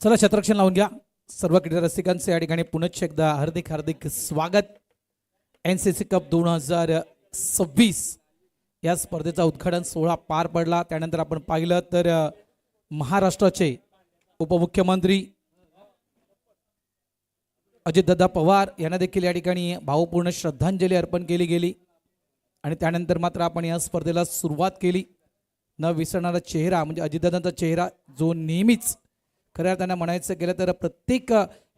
चला छत्रक्षण लावून घ्या. सर्व क्रीडा रसिकांचे या ठिकाणी पुनश्च एकदा हार्दिक हार्दिक स्वागत. NCC कप 2026 या स्पर्धेचा उद्घाटन सोहळा पार पडला. त्यानंतर आपण पाहिलं तर महाराष्ट्राचे उपमुख्यमंत्री अजितदादा पवार यांना देखील या ठिकाणी भावपूर्ण श्रद्धांजली अर्पण केली गेली. आणि त्यानंतर मात्र आपण या स्पर्धेला सुरुवात केली. न विसरणारा चेहरा म्हणजे अजितदादांचा चेहरा, जो नेहमीच खऱ्या अर्थानं म्हणायचं गेलं तर प्रत्येक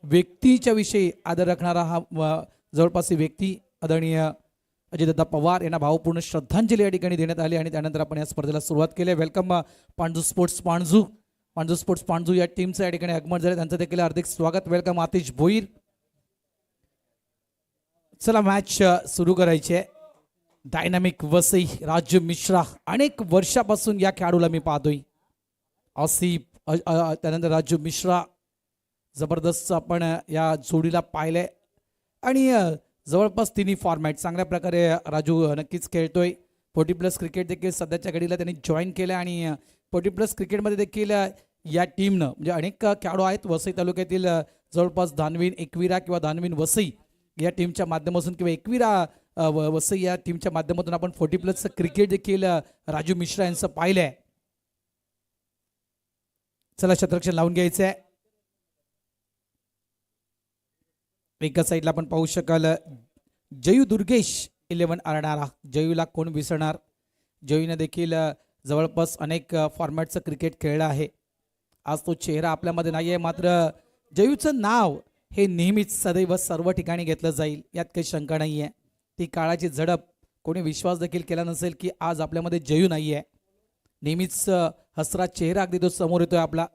व्यक्तीच्या विषयी आदर राखणारा हा जवळपास व्यक्ती आदरणीय अजितदादा पवार यांना भावपूर्ण श्रद्धांजली या ठिकाणी देण्यात आली. आणि त्यानंतर आपण या स्पर्धेला सुरुवात केली. वेलकम पांडू स्पोर्ट्स पांडू या टीमचं या ठिकाणी आगमन झाले, त्यांचं देखील हार्दिक स्वागत. वेलकम आतिश भोईर. चला मॅच सुरू करायची आहे. डायनामिक वसई राजू मिश्रा, अनेक वर्षापासून या खेळाडूला मी पाहतोय. आसिफ त्यानंतर राजू मिश्रा, जबरदस्त आपण या जोडीला पाहिलंय. आणि जवळपास तिन्ही फॉर्मॅट चांगल्या प्रकारे राजू नक्कीच खेळतोय. 40+ क्रिकेट देखील सध्याच्या घडीला त्यांनी जॉईन केलं. आणि 40+ क्रिकेटमध्ये देखील या टीमनं म्हणजे अनेक खेळाडू आहेत वसई तालुक्यातील. जवळपास दानवीन एकविरा किंवा दानवीन वसई या टीमच्या माध्यमातून किंवा एकविरा वसई या टीमच्या माध्यमातून आपण 40+ क्रिकेट देखील राजू मिश्रा यांचं पाहिलंय. चला छत्रक्षण लावून घ्यायचं आहे. एका साईडला आपण पाहू शकाल जयू दुर्गेश 11 अर्णारा. जयूला कोण विसरणार. जयूने देखील जवळपास अनेक फॉर्मॅटचं क्रिकेट खेळलं आहे. आज तो चेहरा आपल्यामध्ये नाही आहे, मात्र जयूचं नाव हे नेहमीच सदैव सर्व ठिकाणी घेतलं जाईल, यात काही शंका नाही आहे. ती काळाची झडप, कोणी विश्वास देखील केला नसेल की आज आपल्यामध्ये जयू नाही आहे. नेहमीच हसरा चेहरा अगदी तो समोर येतोय आपला.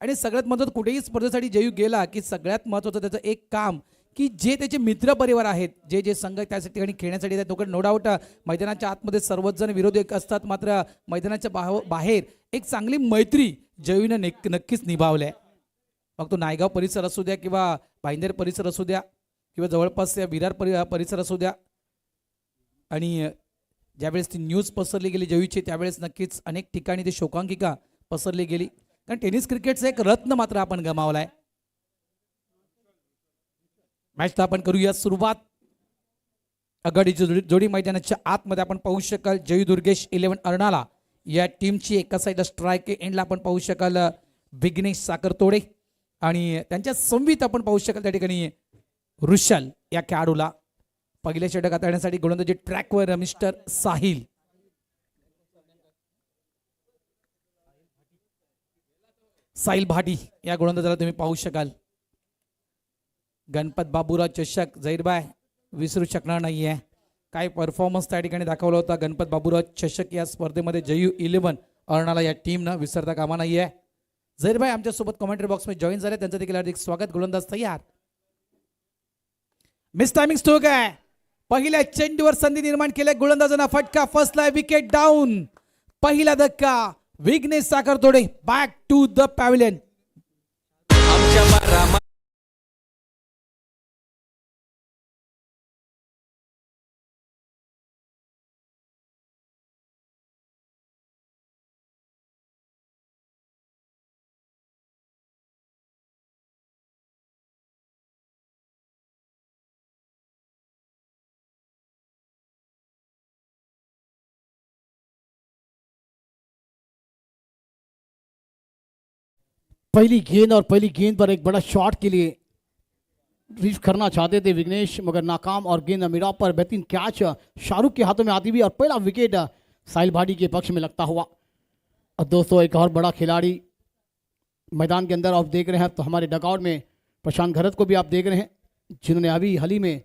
आणि सगळ्यात महत्त्वाचं, कुठेही स्पर्धेसाठी जयू गेला की सगळ्यात महत्त्वाचं त्याचं एक काम की जे त्याचे मित्र परिवार आहेत, जे संघ त्यासाठी ठिकाणी खेळण्यासाठी येतात, तो नो डाऊट मैदानाच्या आतमध्ये सर्वच जण विरोधी असतात, मात्र मैदानाच्या बाहेर एक चांगली मैत्री जयूने नक्कीच निभावली आहे. मग तो नायगाव परिसर असू द्या किंवा भाईंदर परिसर असू द्या किंवा जवळपास विरार परिसर असू द्या. आणि ज्यावेळेस ती न्यूज पसरली गेली जयूची, त्यावेळेस नक्कीच अनेक ठिकाणी ती शोकांकिका पसरली गेली. कारण टेनिस क्रिकेटचा एक रत्न मात्र आपण गमावलाय. मॅचला आपण करूया सुरुवात. आघाडीची जोडी मैदानाच्या आतमध्ये आपण पाहू शकाल जयू दुर्गेश 11 अर्णाला या टीमची. एका साईडला स्ट्राईक एंडला आपण पाहू शकाल विघ्नेश साखरतोडे. आणि त्यांच्या संवित आपण पाहू शकाल त्या ठिकाणी ऋषल या खेळाडूला. पहिल्या षटक हाताळण्यासाठी गोलंदाजी ट्रॅकवर मिस्टर साहिल. साहिल भाटी या गोलंदाजाला तुम्ही पाहू शकाल. गणपत बाबूराव चषक झैरबाय विसरू शकणार नाहीये. काय परफॉर्मन्स त्या ठिकाणी दाखवला होता गणपत बाबूराव चषक या स्पर्धेमध्ये जयू 11 अर्णाला या टीमनं विसरता कामा नाहीये. झैरबाई आमच्यासोबत कमेंट्री बॉक्समध्ये जॉईन झाले, त्यांचं देखील हार्दिक स्वागत. गोलंदाज तयार. मिस टायमिंग स्ट्रोक आहे. पहिल्या चेंडूवर संधी निर्माण केल्या गोलंदाजांना फटका. फर्स्ट लाय विकेट डाऊन. पहिला धक्का Vighnesh Sakhartode. Back to the pavilion. पहली गेंद और पहली गेंद पर एक बड़ा शॉट के लिए रीच करना चाहते थे विघ्नेश, मगर नाकाम. और गेंद मिड ऑफ पर बेहतरीन कैच शाहरुख के हाथों में आती हुई और पहला विकेट साहिल भाटी के पक्ष में लगता हुआ. और दोस्तों एक और बड़ा खिलाड़ी मैदान के अंदर आप देख रहे हैं, तो हमारे डगआउट में प्रशांत घरत को भी आप देख रहे हैं, जिन्होंने अभी हाल ही में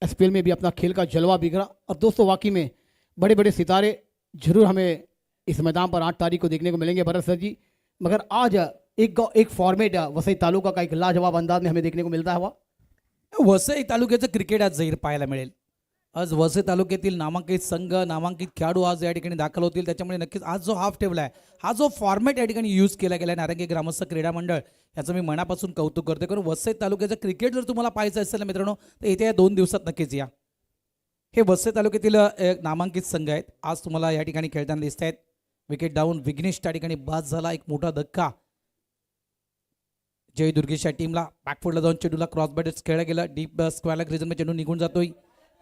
SPL में भी अपना खेल का जलवा बिखरा. और दोस्तों वाकई में बड़े बड़े सितारे जरूर हमें इस मैदान पर 8 तारीख को देखने को मिलेंगे भरत सर जी. मगर आज एक फॉर्मेट वसई तालुका का एक लाजवाब अंदाज में हमें देखने को मिलता है. वसई तालुक्याचं क्रिकेट आज जाहीर पाहायला मिळेल. आज वसई तालुक्यातील नामांकित संघ, नामांकित खेळाडू आज या ठिकाणी दाखल होतील. त्याच्यामुळे नक्कीच आज जो हाफ टेबल आहे, हा जो फॉर्मॅट या ठिकाणी यूज केला गेला नारंगी ग्रामस्थ क्रीडा मंडळ, याचं मी मनापासून कौतुक करते. कारण वसई तालुक्याचं क्रिकेट जर तुम्हाला पाहायचं असेल ना मित्रांनो, तर येत्या या 2 दिवसात नक्कीच या. हे वसई तालुक्यातील नामांकित संघ आहेत, आज तुम्हाला या ठिकाणी खेळताना दिसत आहेत. Wicket down. विघ्नेश त्या ठिकाणी बाद झाला. एक मोठा धक्का जय दुर्गेश या टीमला बॅकफुटला जाऊन चेंडूला क्रॉस बॅटच खेळला गेला. डीप स्क्वेअर रिजनमध्ये चेंडू निघून जातोय.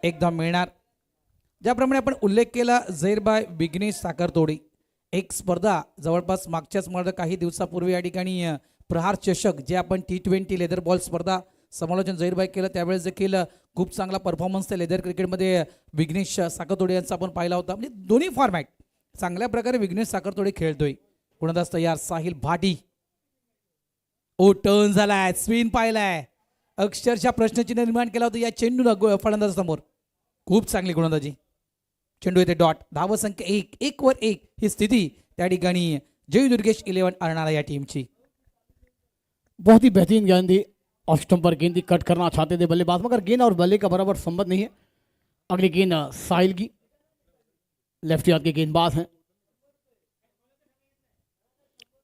एकदा मिळणार. ज्याप्रमाणे आपण उल्लेख केला झैरबाय विघ्नेश साखरतोडे, एक स्पर्धा जवळपास मागच्याच काही दिवसापूर्वी या ठिकाणी प्रहार चषक जे आपण T20 लेदर बॉल स्पर्धा समालोचन झैरबाई केलं त्यावेळेस देखील खूप चांगला परफॉर्मन्स त्या लेदर क्रिकेटमध्ये विघ्नेश साखरतोडे यांचा आपण पाहिला होता. म्हणजे दोन्ही फॉर्मॅट चांगल्या प्रकारे विघ्नेश साखरतोडे खेळतोय. कोणादाच तयार साहिल भाटी. ओ टर्न झालाय, स्विन पाहिलाय, अक्षरशः प्रश्नचिन्ह निर्माण केला होता या चेंडूला फलंदाजासमोर. खूप चांगली गोलंदाजी. चेंडू येते डॉट. धावसंख्या 1 ही स्थिती त्या ठिकाणी जय दुर्गेश 11 अरणारा या टीमची. बहुत ही बेहतरीन गेंद थी. ऑफ स्टंप पर गेंद कट करना चाहते थे बल्लेबाज, मगर गेंद और बल्ले का बराबर संबंध नहीं है. अगली गेंद साहिल की, लेफ्ट हाथ के गेंदबाज हैं.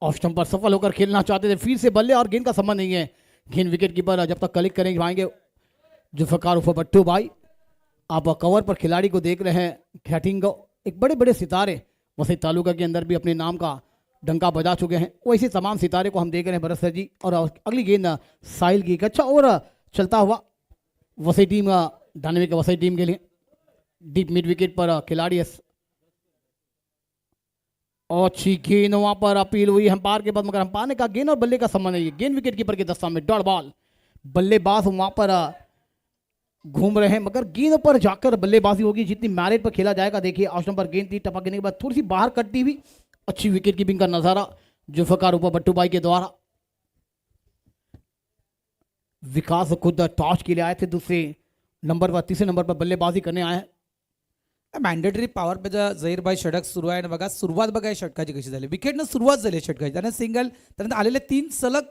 ऑफ स्टंप पर सफल होकर खेलना चाहते थे, फिर से बल्ले और गेंद का संबंध नहीं है. गेंद विकेट कीपर जब तक कलेक्ट करेंगे भाएंगे जुल्फकार उफर भट्टू भाई. आप कवर पर खिलाड़ी को देख रहे हैं, खैटिंग एक बड़े बड़े सितारे वसई तालुका के अंदर भी अपने नाम का डंका बजा चुके हैं. वैसे तमाम सितारे को हम देख रहे हैं भरत सर जी. और अगली गेंद साहिल की, एक अच्छा ओवर चलता हुआ Vasai team, dynamic Vasai team के लिए. डीप मिड विकेट पर खिलाड़ी और अच्छी गेंद वहां पर अपील हुई अंपायर के बाद, मगर अंपायर ने कहा गेंद और बल्ले का संबंध नहीं है. गेंद विकेट कीपर के दस्ता में, डॉट बॉल. बल्लेबाज वहां पर घूम रहे हैं, मगर गेंद पर जाकर बल्लेबाजी होगी. जितनी मैरिट पर खेला जाएगा. देखिए ऑप्शन पर गेंद थी, टपकने के बाद थोड़ी सी बाहर कटती हुई. अच्छी विकेट कीपिंग का नजारा जुल्फकार ऊपर भट्टू भाई के द्वारा. विकास खुद टॉस के लिए आए थे, दूसरे नंबर पर, तीसरे नंबर पर बल्लेबाजी करने आए हैं. मॅन्डेटरी पॉवर पे झैरबाई षटक सुरू आहे. बघा सुरुवात बघा या षटकाची कशी झाली. विकेटनं सुरुवात झाली षटकाची. त्यानं सिंगल, त्यानंतर आलेले 3 सलग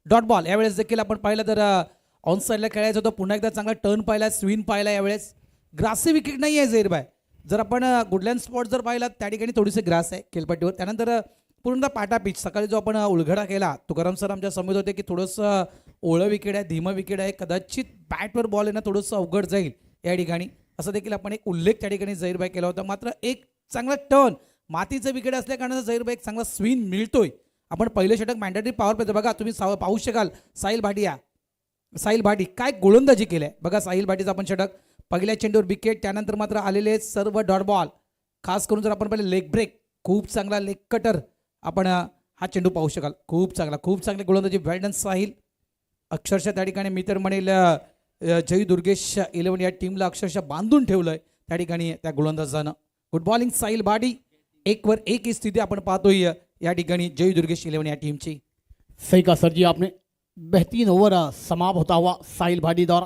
डॉट बॉल. यावेळेस देखील आपण पाहिलं तर ऑन साईडला खेळायचं होतं. पुन्हा एकदा चांगला टर्न पाहिला, स्विन पाहिला. यावेळेस ग्रासी विकेट नाही आहे झैरबाई. जर आपण गुडलँड स्पॉट जर पाहिला त्या ठिकाणी थोडीसे ग्रास आहे खेळपट्टीवर. त्यानंतर पूर्ण पाटा पिच. सकाळी जो आपण उलगडा केला तुकाराम सर आमच्या समजत होते की थोडंसं ओळं विकेट आहे, धीमं विकेट आहे, कदाचित बॅटवर बॉल येणं थोडंसं अवघड जाईल या ठिकाणी, असं देखील आपण एक उल्लेख त्या ठिकाणी झैरबाई केला होता. मात्र एक चांगला टर्न, मातीचं विकेट असल्या कारणानं झैरबाई एक चांगला स्विन मिळतोय. आपण पहिलं षटक मॅन्डेटरी पॉवर पे बघा तुम्ही पाहू शकाल. साहिल भाटी काय गोलंदाजी केलंय बघा. साहिल भाटीचं आपण षटक, पहिल्या चेंडूवर विकेट, त्यानंतर मात्र आलेले सर्व डॉट बॉल. खास करून जर आपण पाहिलं लेग ब्रेक, खूप चांगला लेग कटर आपण हा चेंडू पाहू शकाल. खूप चांगली गोलंदाजी वेल साहिल. अक्षरशः त्या ठिकाणी मी तर म्हणेल जय दुर्गेश 11 या टीमला अक्षरशः बांधून ठेवलंय त्या ठिकाणी त्या गोलंदाजानं. Good bowling Sahil Bhati. 1 ही स्थिती आपण पाहतोय या ठिकाणी जय दुर्गेश 11 या टीमची. सही कहा सर जी आपने. बेहतरीन ओवर समाप्त होता हुआ साहिल भाटी द्वारा.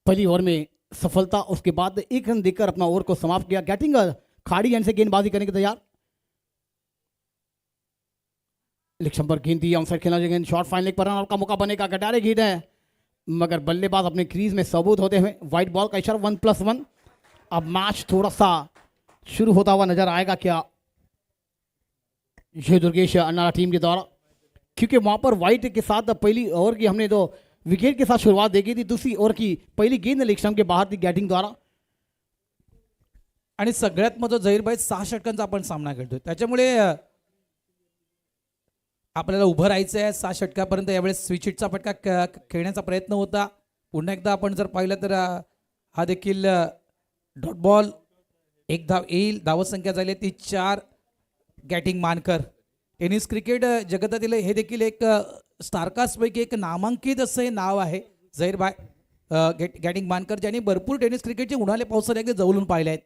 पहली ओवर में सफलता, उसके बाद 1 रन देकर अपना ओवर को समाप्त किया. गैटिंग खाड़ी एंड से गेंदबाजी करने के तैयार. लिक्ष्म पर गेंद दी, ऑनसाइड खेलना चाहिए. शॉर्ट फाइन लेग पर रन आउट का मौका बनेगा. गटारे गेंद है, मगर बल्लेबाज अपने क्रीज में सबूत होते हुए व्हाइट बॉल का इशारा. 1+1. अब मैच थोड़ा सा शुरू होता हुआ नजर आएगा क्या जय दुर्गेश अन्नारा टीम के द्वारा, क्योंकि वहां पर व्हाइट के साथ पहली ओवर की हमने तो विकेट के साथ शुरुआत देखी थी. दूसरी ओवर की पहली गेंद लिक्ष्म के बाहर थी गॅटिंग द्वारा. आणि सगळ्यात महत्त्वाचं झैरबाई 6 षटकांचा आपण सामना करतोय. त्याच्यामुळे आपल्याला उभं राहायचं आहे 6 षटकापर्यंत. यावेळेस स्विच हिटचा फटका खेळण्याचा प्रयत्न होता. पुन्हा एकदा आपण जर पाहिलं तर हा देखील डॉट बॉल. 1 धाव येईल. धावसंख्या झाली ती 4. गॅटिंग मानकर. टेनिस क्रिकेट जगतातील हे देखील एक स्टारकास्टपैकी एक नामांकित असं हे नाव आहे झैरबाई गॅटिंग मानकर, ज्यांनी भरपूर टेनिस क्रिकेटचे उन्हाळे पावसाळे अगदी जवळून पाहिले आहेत.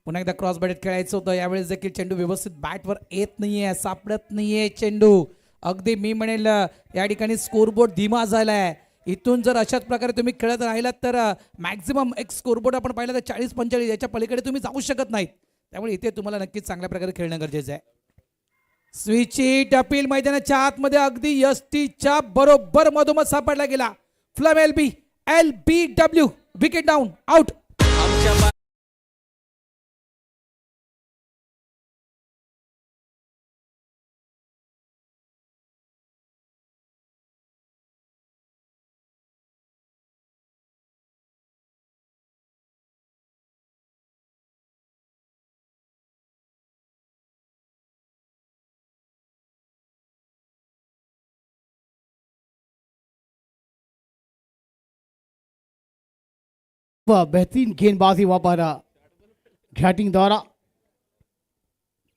पुन्हा एकदा क्रॉस बॅट खेळायचं होतं. यावेळेस देखील चेंडू व्यवस्थित बॅटवर येत नाहीये, सापडत नाहीये चेंडू. अगदी मी म्हणेल या ठिकाणी स्कोरबोर्ड धीमा झालाय. इथून जर अशाच प्रकारे तुम्ही खेळत राहिलात तर मॅक्झिमम एक स्कोरबोर्ड आपण पाहिलं तर 40-45 याच्या पलीकडे तुम्ही जाऊ शकत नाहीत. त्यामुळे इथे तुम्हाला नक्कीच चांगल्या प्रकारे खेळणं गरजेचं आहे. स्विच हिट अपील मैदानाच्या आतमध्ये अगदी यष्टीच्या बरोबर मधोमध सापडला गेला. फ्लम LBW विकेट डाऊन, आउट. वह बेहतरीन गेंदबाजी वहां पर घाटिंग द्वारा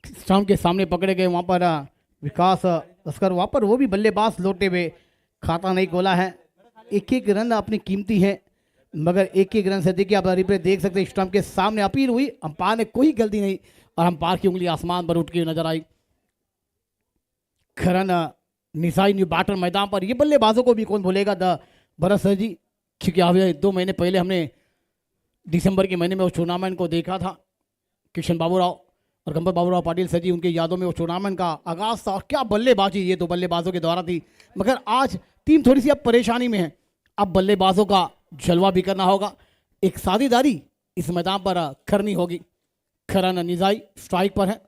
स्टंप के सामने पकड़े गए। वहां पर विकास लश्कर वहां पर वो भी बल्लेबाज लौटे हुए खाता नहीं खोला है। एक एक रन अपनी कीमती है, मगर एक एक रन से देखिए आप रिप्ले देख सकते हैं स्टंप के सामने अपील हुई, अंपायर ने कोई गलती नहीं और अंपायर की उंगली आसमान पर उठ के नजर आई। खरन निसाई न्यू बैटर मैदान पर, ये बल्लेबाजों को भी कौन भूलेगा द भरत सर जी, क्योंकि अभी 2 महीने पहले हमने दिसंबर के महीने में उस टूर्नामेंट को देखा था। किशन बाबूराव और गंबर बाबूराव पाटिल सर जी, उनके यादों में उस टूर्नामेंट का आगाज था और क्या बल्लेबाजी ये 2 बल्लेबाजों के द्वारा थी। मगर आज टीम थोड़ी सी अब परेशानी में है, अब बल्लेबाजों का जलवा भी करना होगा, एक साझेदारी इस मैदान पर करनी होगी। खरन निजाई स्ट्राइक पर है।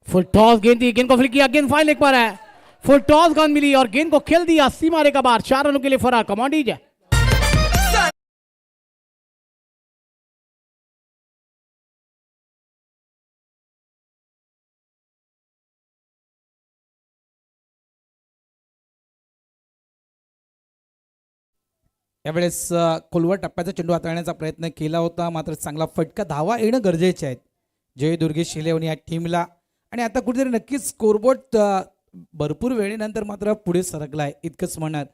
फुल टॉस गेंद दी, गेंद को फ्लिक किया, गेंद फाइन लेग पर है। फुल टॉस गेंद मिली और गेंद को खेल दिया सीमा रेखा बाहर। 4 रनों के लिए फरार। कमांड डीजे यावेळेस खोलवर टप्प्याचा चेंडू हाताळण्याचा प्रयत्न केला होता, मात्र चांगला फटका धावा येणं गरजेचे आहेत जय दुर्गेश इलेव्हन या टीमला. आणि आता कुठेतरी नक्कीच स्कोरबोर्ड भरपूर वेळेनंतर मात्र पुढे सरकलाय इतकंच म्हणणार.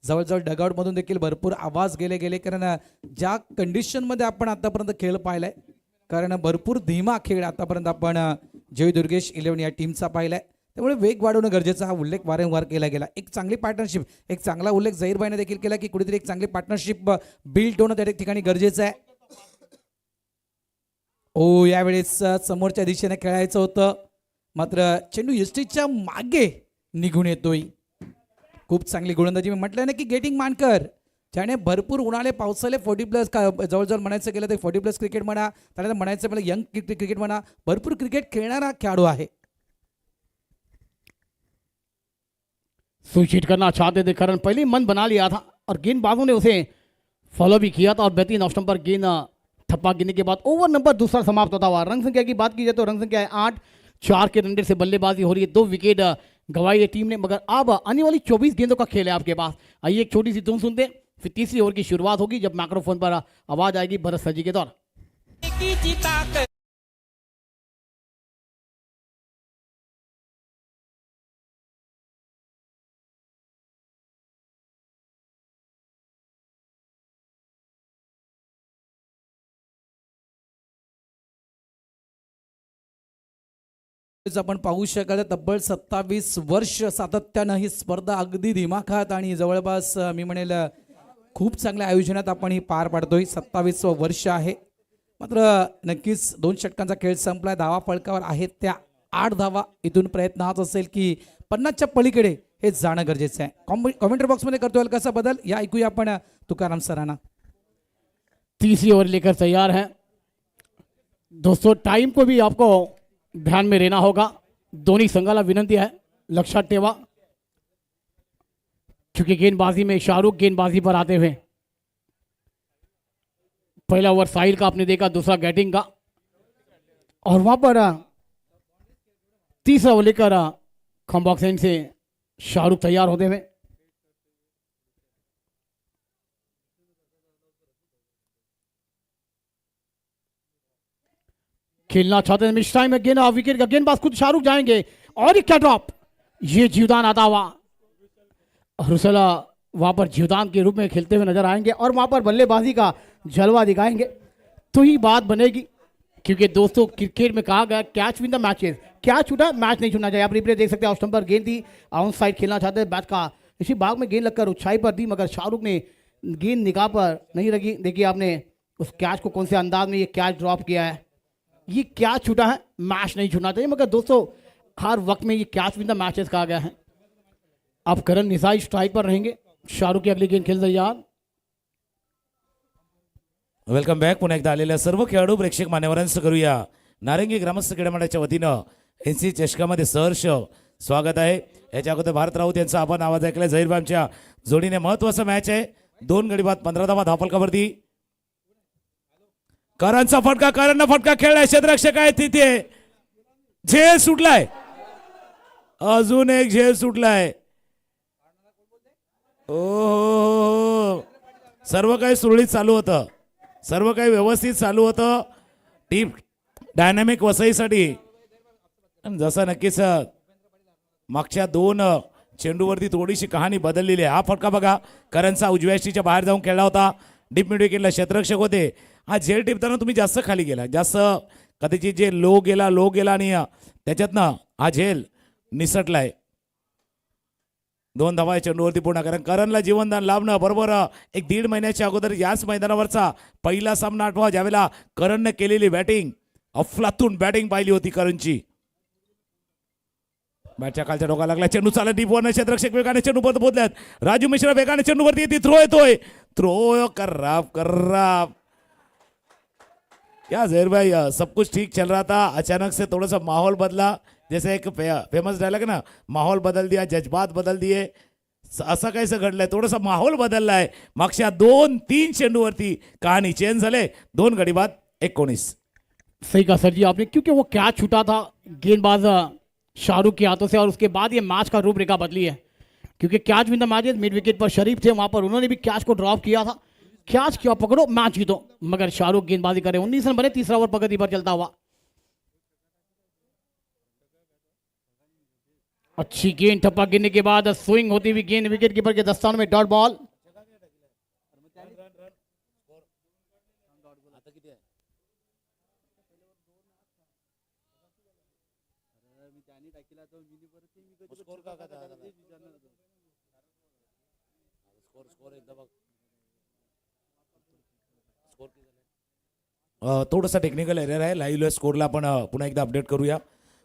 जवळजवळ डगआउटमधून देखील भरपूर आवाज गेले कारण ज्या कंडिशनमध्ये आपण आतापर्यंत खेळ पाहिलाय, कारण भरपूर धीमा खेळ आतापर्यंत आपण जय दुर्गेश इलेव्हन या टीमचा पाहिलाय, त्यामुळे वेग वाढवणं गरजेचं हा उल्लेख वारंवार केला गेला. एक चांगली पार्टनरशिप, एक चांगला उल्लेख झहीरभाईने देखील केला की कुठेतरी एक चांगली पार्टनरशिप बिल्ड होणं त्या ठिकाणी गरजेचं आहे. ओ यावेळेस समोरच्या दिशेने खेळायचं होतं, मात्र चेंडू यष्टीच्या मागे निघून येतोय. खूप चांगली गोलंदाजी. मी म्हटलं ना की गेटिंग मानकर ज्याने भरपूर उन्हाळे पावसाळे 40+ जवळजवळ म्हणायचं गेलं तर 40+ क्रिकेट म्हणा, त्यानंतर म्हणायचं मला यंग क्रिकेट म्हणा, भरपूर क्रिकेट खेळणारा खेळाडू आहे. स्विच हिट करना चाहते थे करण, पहले ही मन बना लिया था और गेंदबाजों ने उसे फॉलो भी किया था और बेहतरीन ऑफ स्टंप पर गेंद थप्पा गिरने के बाद ओवर नंबर दूसरा समाप्त होता हुआ. रन संख्या की बात की जाए तो रन संख्या है 8, 4 के रन से बल्लेबाजी हो रही है. 2 विकेट गंवाई है टीम ने, मगर अब आने वाली 24 गेंदों का खेल है आपके पास. आइए एक छोटी सी धुन सुनते हैं, फिर तीसरी ओवर की शुरुआत होगी जब माइक्रोफोन पर आवाज आएगी भरत सर जी के द्वारा. आपण पाहू शकाल तब्बल 27 वर्ष सातत्यानं ही स्पर्धा अगदी दिमाखात आणि जवळपास मी म्हणेल खूप चांगल्या आयोजनात आपण ही पार पाडतोय. 27वं वर्ष आहे, मात्र नक्कीच 2 षटकांचा खेळ संपलाय. धावा फळकावर आहेत त्या 8 धावा. इथून प्रयत्न हाच असेल की 50च्या पलीकडे हे जाणं गरजेचं आहे. कॉमेंट्री बॉक्समध्ये करतोय कसा बदल या ऐकूया आपण तुकाराम सरांना. तीसरी ओवर लेकर तैयार है दोस्तों. टाइम को भी आपको ध्यान में रहना होगा. दोनों संघाला विनंती है लक्षात ठेवा, क्योंकि गेंदबाजी में शाहरुख गेंदबाजी पर आते हुए. पहला ओवर साहिल का आपने देखा, दूसरा गैटिंग का, और वहां पर तीसरा ओवर लेकर खम्बॉक्स एंड से शाहरुख तैयार होते हुए. खेलना चाहते हैं मिस टाइम में गेंद विकेट का, गेंदबाज खुद शाहरुख जाएंगे और ये क्या ड्रॉप, ये जीवदान आता हुआ. रुसला वहां पर जीवदान के रूप में खेलते हुए नजर आएंगे और वहां पर बल्लेबाजी का जलवा दिखाएंगे तो ही बात बनेगी. क्योंकि दोस्तों क्रिकेट में कहा गया catch win the matches, catch छूटा मैच नहीं छूटना चाहिए. आप रिप्ले देख सकते हैं, ऑफ स्टंप पर गेंद थी, ऑन साइड खेलना चाहते हैं, बैट का इसी भाग में गेंद लगकर ऊंचाई पर दी, मगर शाहरुख ने गेंद निगाह पर नहीं रखी. देखिए आपने उस कैच को कौन से अंदाज में ये कैच ड्रॉप किया है. ये कैच छूटा है, मैच नहीं छूटना चाहिए, मगर दोस्तों हर वक्त में ये कैच विन द मैचेस कहा गया है. अब करण निसाई स्ट्राइक पर रहेंगे. शाहरुख की अगली गेंद खेल तैयार. Welcome back. पुन्हा एकदा आलेल्या सर्व खेळाडू प्रेक्षक मान्यवरांचं करूया नारंगी ग्रामस्थ क्रीडा मंडळाच्या वतीनं एनसी चषकामध्ये सहर्ष स्वागत आहे. याच्या अगोदर भारत राऊत यांचा आपण आवाज ऐकलाय. झहीरबामच्या जोडीने महत्वाचा मॅच आहे. 2 गडी बाद 15 धावा धावफलकावरती. करणचा फटका, करणनं फटका खेळलाय, क्षेत्ररक्षक आहे तिथे, झेल सुटलाय, अजून एक झेल सुटलाय. ओ, सर्व काही सुरळीत चालू होतं, सर्व काही व्यवस्थित चालू होतं टीम डायनामिक वसईसाठी. आणि जसं नक्कीच मागच्या दोन चेंडूवरती थोडीशी कहाणी बदललेली आहे. हा फटका बघा, करणचा उजव्या यष्टीच्या बाहेर जाऊन खेळला होता. डीप मिड विकेटला क्षेत्ररक्षक होते. हा झेल टिपताना तुम्ही जास्त खाली गेला, जास्त कदाचित जे लो गेला आणि त्याच्यातनं हा झेल निसटलाय. 2 धावा या चेंडूवरती पूर्ण. कारण करणला जीवनदान लाभणं बरोबर 1-1.5 महिन्याच्या अगोदर याच मैदानावरचा पहिला सामना आठवा, ज्यावेळेला करणने केलेली बॅटिंग, अफलातून बॅटिंग पाहिली होती करणची. बॅटच्या खालच्या डोका लागला, चेंडू चालत डीप वर, क्षेत्ररक्षक वेगाने चेंडू परत पोहोचल्यात. राजू मिश्रा वेगाने चेंडूवरती येते, थ्रो येतोय, थ्रो कर्राप. क्या जहीर भाई, सब कुछ ठीक चल रहा था, अचानक से थोड़ा सा माहौल बदला. जैसे एक फेमस डायलॉग है ना, माहौल बदल दिया, जज्बात बदल दिए. असं काहीसं घडलंय, थोडासा माहौल बदललाय. मागच्या 2-3 चेंडूवरती कहाणी चेंज झाले. 2 गडी बाद 19. सही कहा सर जी आपने, क्योंकि वो कैच छूटा था गेंदबाज शाहरुख के हाथों से और उसके बाद ये मैच का रूपरेखा बदली है. क्योंकि catch win the match mid wicket पर शरीफ थे, वहां पर उन्होंने भी कैच को ड्रॉप किया था. कैच क्या पकड़ो मैच जीतो, मगर शाहरुख गेंदबाजी करे. 19 रन बने, तीसरा ओवर प्रगति पर चलता हुआ. अच्छी गेंद, ठप्पा गिरने के बाद स्विंग होती हुई गेंद विकेट कीपर के दस्तानों में, डॉट बॉल. थोडासा टेक्निकल एरर आहे. लाईव्ह स्कोरला आपण पुन्हा एकदा अपडेट करूया.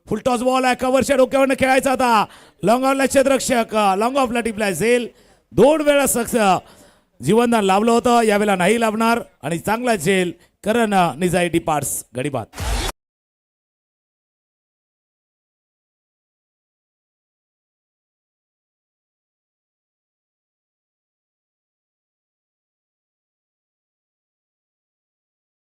फुल टॉस बॉल आहे, कव्हरच्या डोक्यावरनं खेळायचा होता. लॉंग ऑफला क्षेत्ररक्षक, लॉंग ऑफला टिपलाय झेल. 2 वेळा जीवनदान लाभलं होतं, यावेळेला नाही लाभणार. आणि चांगला झेल करण निजाई डिपार्ट्स गडीबाद.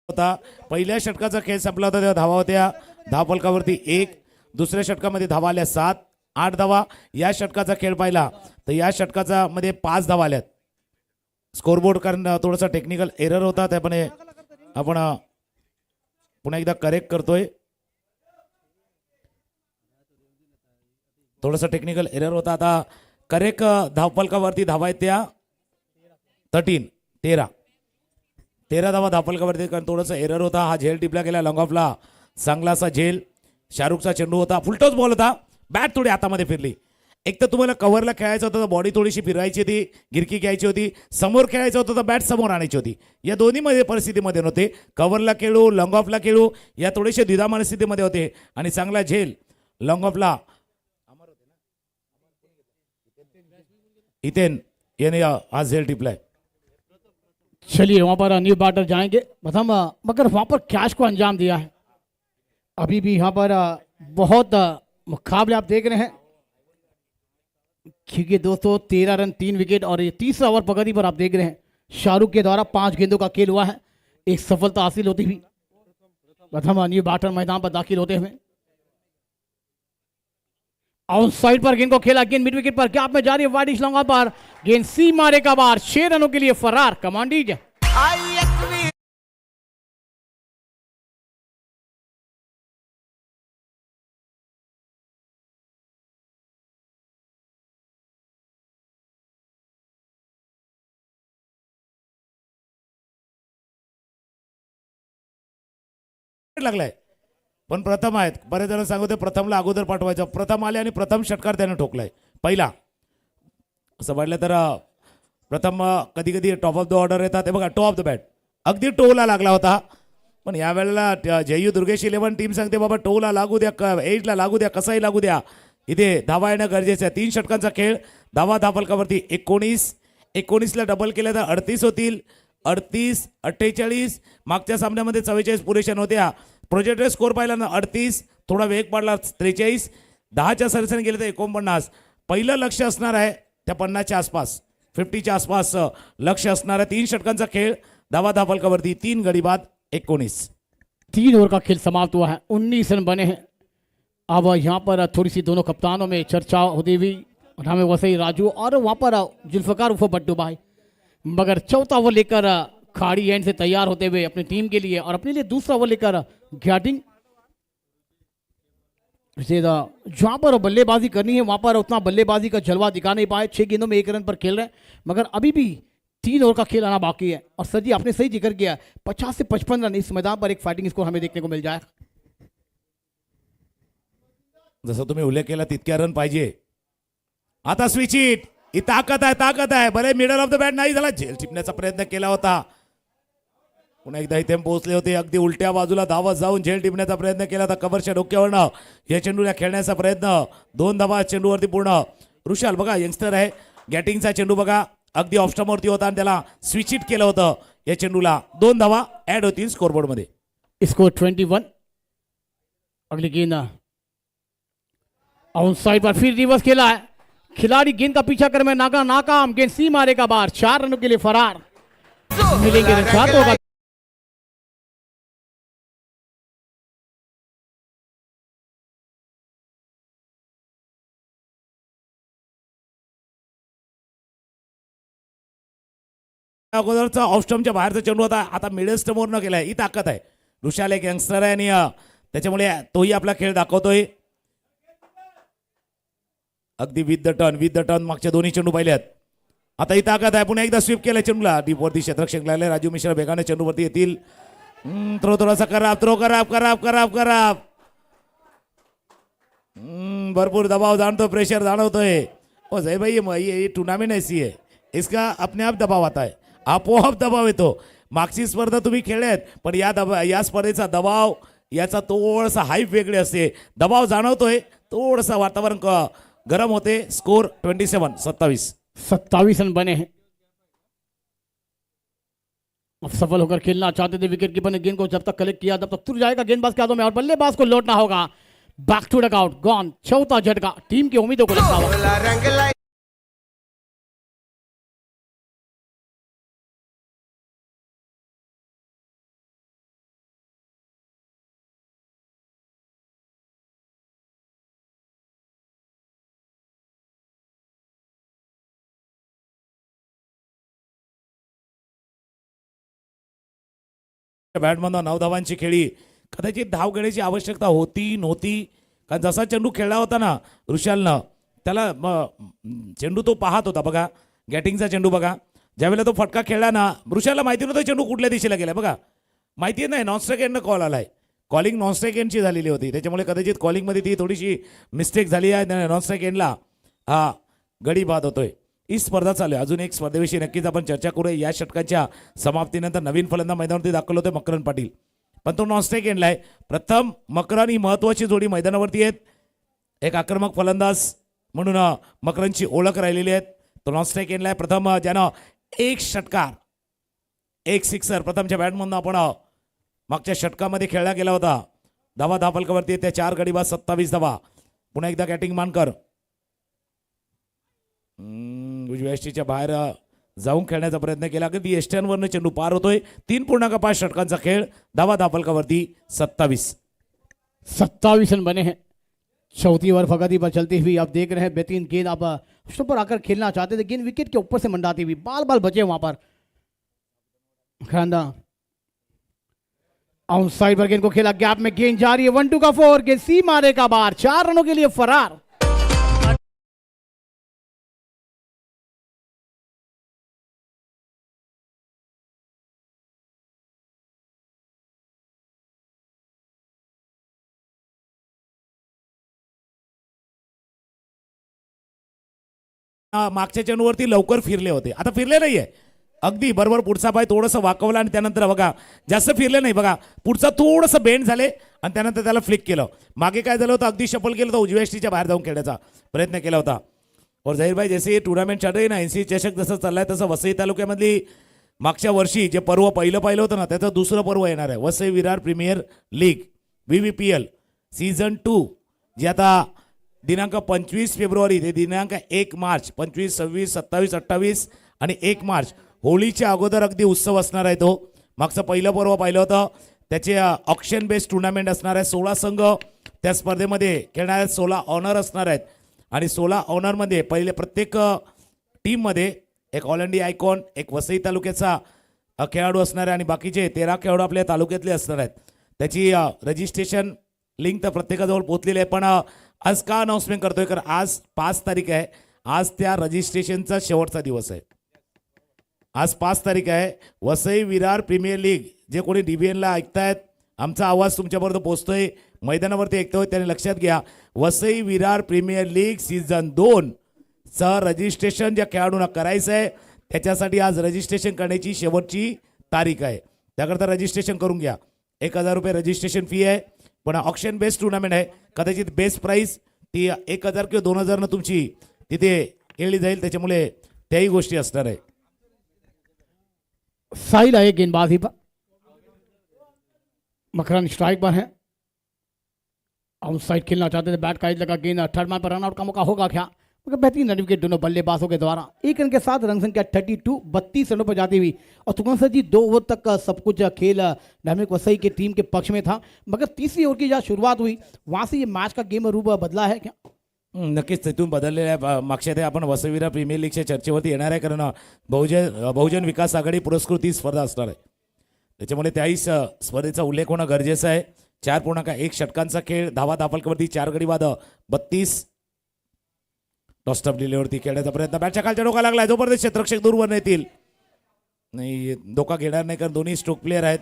होता पहिल्या षटकाचा खेळ संपला होता, तेव्हा धावा होत्या धावफलकावरती 1. दुसऱ्या षटकामध्ये धावा आल्या 7, 8 धावा. या षटकाचा खेळ पाहिला तर या षटकाचा मध्ये 5 धावा आल्यात. स्कोरबोर्ड कारण थोडासा टेक्निकल एरर होता, त्यामुळे आपण पुन्हा एकदा करेक्ट करतोय. थोडासा टेक्निकल एरर होता, आता करेक्ट. धावफलकावरती धावा आहेत त्या 13 धावा धावफलकावरती, कारण थोडासा एरर होता. हा झेल टिपला गेला लॉंग ऑफला, चांगलासा झेल. शाहरुखचा चेंडू होता, फुलटॉस बॉल होता, बॅट थोडी हातामध्ये फिरली. एक तर तुम्हाला कव्हरला खेळायचं होतं तर बॉडी थोडीशी फिरवायची होती, गिरकी घ्यायची होती. समोर खेळायचं होतं तर बॅट समोर आणायची होती. या दोन्ही परिस्थितीमध्ये नव्हते. कव्हरला खेळू, लॉंग ऑफला खेळू, या थोडेसे द्विधा मनस्थितीमध्ये होते. आणि चांगला झेल लॉंग ऑफला इथेन याने हा झेल टिपलाय. चलिए वहां पर न्यू बैटर जाएंगे प्रथम, मगर वहां पर कैच को अंजाम दिया है. अभी भी यहाँ पर बहुत मुकाबले आप देख रहे हैं, क्योंकि दोस्तों 13 रन 3 विकेट और ये तीसरा ओवर प्रगति पर आप देख रहे हैं. शाहरुख के द्वारा 5 गेंदों का खेल हुआ है, एक सफलता हासिल होती हुई. प्रथम न्यू बैटर मैदान पर दाखिल होते हुए आउट साइड पर गेंद को खेला, गेंद मिड विकेट पर गैप में जा रही है, वाइड लॉन्ग पर गेंद सी मारे का बार. 6 रनों के लिए फरार कमांडीज. लागलाय पण प्रथम आहेत. बरेच जण सांगते प्रथमला अगोदर पाठवायचं. प्रथम आले आणि प्रथम षटकार त्याने ठोकलाय पहिला. असं वाटलं तर प्रथम कधी कधी टॉप ऑफ द ऑर्डर येतात. ते बघा टॉप ऑफ द बॅट अगदी टोला लागला होता. पण यावेळेला जेयू दुर्गेश 11 टीम सांगते बाबा टोला लागू द्या, एजला लागू द्या, कसाही लागू द्या, इथे धावा येणं गरजेचं आहे. 3 षटकांचा खेळ. धावा धावफलकावरती 19ला डबल केलं तर 38 होतील. 38, 48. मागच्या सामन्यामध्ये 44 पुरेशन होत्या. प्रोजेक्टेड स्कोर पाहिला ना 38, थोडा वेग पडला 43. 10च्या सरासरी गेले तर 49. पहिलं लक्ष असणार आहे त्या 50च्या आसपास, 50च्या आसपास लक्ष असणार आहे. 3 षटकांचा खेळ. धावा धावफलकावरती 3 गडी बाद 19. 3 ओवर का खेल समाप्त हुआ है, 19 रन बने हैं. अब यहाँ पर थोड़ी सी दोनों कप्तानों में चर्चा होती हुई और हमें वसई राजू और वहां पर जुल्फकार उर्फ बट्टू भाई, मगर चौथा ओवर लेकर खाड़ी एंड से तैयार होते हुए अपनी टीम के लिए और अपने लिए दूसरा ओवर लेकर घाटिंग जहां पर बल्लेबाजी करनी है वहां पर उतना बल्लेबाजी का जलवा दिखा नहीं पाए। 6 गेंदों में 1 रन पर खेल रहे हैं, मगर अभी भी 3 ओवर का खेल आना बाकी है। और सर जी आपने सही जिक्र किया, 50 से 55 रन इस मैदान पर एक फाइटिंग स्कोर हमें देखने को मिल जाए। जसं तुम्ही उल्लेख केला तितक्या रन पाहिजे. आता स्विच हिट, ही ताकद आहे. भले मिडल ऑफ द बॅट नाही झाला, झेल टिपण्याचा प्रयत्न केला होता. पुन्हा एकदा इथे पोहोचले होते, अगदी उलट्या बाजूला धावत जाऊन झेल टिपण्याचा प्रयत्न केला होता कव्हरच्या डोक्यावरनं. या चेंडूला खेळण्याचा प्रयत्न, 2 धावा चेंडूवरती पूर्ण. ऋषाल बघा यंगस्टर आहे, गॅटिंगचा चेंडू बघा अगदी ऑफस्टमवरती होता आणि त्याला स्विच हिट केलं होतं. या चेंडूला 2 धावा ऍड होतील स्कोरबोर्ड मध्ये. स्कोर 21. अगली गेंद ऑन साइड पर फिर रिवर्स खेला है, खिलाड़ी गेंद का पीछा कर में नाकाम, गेंद सी मारेगा बाहर, 4 रनों के लिए फरार। मिलेंगे रन 7 होगा। अगोदरचा ऑफस्टमच्या बाहेरचा चेंडू होता, आता मिडल स्टमवरनं केलाय. ही ताकद आहे. ऋषाल एक यंगस्टर आहे आणि त्याच्यामुळे तोही आपला खेळ दाखवतोय. अगदी विथ द टर्न मागच्या दोन्ही चेंडू पाहिल्यात. आता ही ताकद आहे. पुन्हा एकदा स्वीप केला चेंडूला, डीपवरती क्षेत्ररक्षक लागले. राजू मिश्रा बेगाने चेंडूवरती येतील. थ्रो थोडासा खराब. भरपूर दबाव जाणतो, प्रेशर जाणवतोय. ओ जय भाई, ये टूर्नामेंट ऐसी है, इसका अपने आप दबाव आता है, आपोआप दबाव येतो. मागची स्पर्धा तुम्ही खेळल्यात, पण या स्पर्धेचा दबाव, याचा थोडासा हाईप वेगळे असते. दबाव जाणवतोय, थोडासा वातावरण गरम होते. स्कोर 27 रन बने हैं। अब सफल होकर खेलना चाहते थे विकेट कीपर ने गेंद को जब तक कलेक्ट किया तब तक तुर जाएगा गेंदबाज के हाथों में और बल्लेबाज को लौटना होगा। Back to duck out, gone, चौथा झटका टीम की उम्मीदों को लगता हुआ। बॅटमधून 9 धावांची खेळी. कदाचित धाव घेण्याची आवश्यकता होती नव्हती, कारण जसा चेंडू खेळला होता ना ऋषालनं, त्याला चेंडू तो पाहत होता. बघा गॅटिंगचा चेंडू बघा, ज्यावेळेला तो फटका खेळला ना, ऋषालला माहिती नव्हतं चेंडू कुठल्या दिशेला गेला. बघा माहिती नाही, नॉनस्ट्राईक एंडनं कॉल आलाय. कॉलिंग नॉनस्ट्राईक एंडची झालेली होती, त्याच्यामुळे कदाचित कॉलिंगमध्ये ती थोडीशी मिस्टेक झाली आहे. नॉनस्ट्राईक एंडला हा गडी बाद होतोय. ही स्पर्धा चालू आहे. अजून एक स्पर्धेविषयी नक्कीच आपण चर्चा करूया. या षटकाच्या समाप्तीनंतर नवीन फलंदाज मैदानावरती दाखल होते मकरन पाटील, पण तो नॉनस्ट्राईक एंडला आहे. प्रथम मकरन ही महत्वाची जोडी मैदानावरती आहेत. एक आक्रमक फलंदाज म्हणून मकरनची ओळख राहिलेली आहे. तो नॉनस्ट्राईक एंडला आहे. प्रथम ज्यानं एक षटकार, एक सिक्सर प्रथमच्या बॅटमधून आपण मागच्या षटकामध्ये खेळला गेला होता. धावा फलकावरती त्या 4 गडी बाद 27 धावा. पुन्हा एकदा कॅटिंग मानकर उजव्या यष्टीच्या बाहेर जाऊन खेळण्याचा प्रयत्न केला, की एस्टर्नवरनं चेंडू पार होतोय. 3.5 षटकांचा खेळ. धावा फलकावरती 27 रन बने हैं। चौथी ओवर फगती पर चलती हुई आप देख रहे हैं बेहतरीन गेंद, आप स्टंप पर आकर खेलना चाहते थे, गेंद विकेट के ऊपर से मंडाती हुई, बाल बचे वहां पर। खानदा आउट साइड पर गेंद को खेला, गैप में गेंद जा रही है, 1-2 का 4, गेंद सी मारेगा बाहर, 4 रनों के लिए फरार। मागच्या चेंडूवरती लवकर फिरले होते, आता फिरले नाहीये. अगदी बरोबर पुढचा पाय थोडंसं वाकवला आणि त्यानंतर बघा जास्त फिरले नाही. बघा पुढचा थोडंसं बेंड झाले आणि त्यानंतर त्याला फ्लिक केलं. मागे काय झालं होतं, अगदी शफल केलं होतं, उजव्या यष्टीच्या बाहेर जाऊन खेळण्याचा प्रयत्न केला होता. और जाहीर भाई जैसे टूर्नामेंट चालू आहे ना, NC चषक जसं चाललाय तसं वसई तालुक्यामधली मागच्या वर्षी जे पर्व पहिलं होतं ना, त्याचं दुसरं पर्व येणार आहे. Vasai Virar premier league VVPL season 2, जे आता दिनांक 25 फेब्रुवारी ते दिनांक 1 मार्च, 25, 26, 27, 28 आणि 1 मार्च होळीच्या अगोदर अगदी उत्सव असणार आहे. तो मागचं पहिलं पर्व पाहिलं होतं, त्याचे ऑक्शन बेस्ड टुर्नामेंट असणार आहे. 16 संघ त्या स्पर्धेमध्ये खेळणार आहेत, 16 ऑनर असणार आहेत. आणि 16 ऑनरमध्ये पहिले प्रत्येक टीममध्ये एक ऑल इंडिया आयकॉन, एक वसई तालुक्याचा खेळाडू असणार आहे आणि बाकीचे 13 खेळाडू आपल्या तालुक्यातले असणार आहेत. त्याची रजिस्ट्रेशन लिंक तर प्रत्येकाजवळ पोहोचलेली आहे. पण आज का अनाऊन्समेंट करतोय, कारण आज 5 तारीख आहे. आज त्या रजिस्ट्रेशनचा शेवटचा दिवस आहे. आज 5 तारीख आहे. वसई विरार प्रीमियर लीग, जे कोणी DBNला ऐकतायत, आमचा आवाज तुमच्यापर्यंत पोहोचतोय, मैदानावरती ऐकतोय, त्यांनी लक्षात घ्या, Vasai Virar premier league season 2 चं रजिस्ट्रेशन ज्या खेळाडूंना करायचं आहे त्याच्यासाठी आज रजिस्ट्रेशन करण्याची शेवटची तारीख आहे. त्याकरता रजिस्ट्रेशन करून घ्या. 1000 रुपये रजिस्ट्रेशन फी आहे. पण ऑप्शन बेस्ड टुर्नामेंट आहे. कदाचित बेस्ट प्राईस ती 1000 किंवा 2000 तुमची तिथे केली जाईल, त्याच्यामुळे त्याही गोष्टी असणार आहे. साहिल आए गेंदबाजी पर, मकरन स्ट्राइक पर है, आउट साइड खेलना चाहते थे, बैट का एज लगा, गेंद थर्ड मैन पर रन आउट का मौका होगा क्या, मगर बेहतरीन रन विकेट दोनों बल्लेबाजों के द्वारा. एक रन के साथ रन संख्या 32 रनों पर जाती हुई और तुगन सर जी 2 ओवर तक का सब कुछ खेल डायनामिक वसई की टीम के पक्ष में था, मगर तीसरी ओवर की जहाँ शुरुआत हुई वहाँ से ये मैच का गेम रूप बदला है क्या? नक्कीच तिथून बदललेलं आहे. मागच्या ते आपण वसई विरार प्रीमियर लीगच्या चर्चेवरती येणार आहे, कारण बहुजन विकास आघाडी पुरस्कृत ही स्पर्धा असणार आहे. त्याच्यामुळे त्याही स्पर्धेचा उल्लेख होणं गरजेचं आहे. 4.1 षटकांचा खेळ, धावा धापलकावरती 4 गडी बाद, 32 टॉस्टअप डिलेवरती खेळण्याचा प्रयत्न, बॅटच्या खालच्या डोका लागलाय, जोपर्यंत क्षेत्ररक्षक दूरवर नेतील नाही, धोका घेणार नाही, कारण दोन्ही स्ट्रोक प्लेअर आहेत,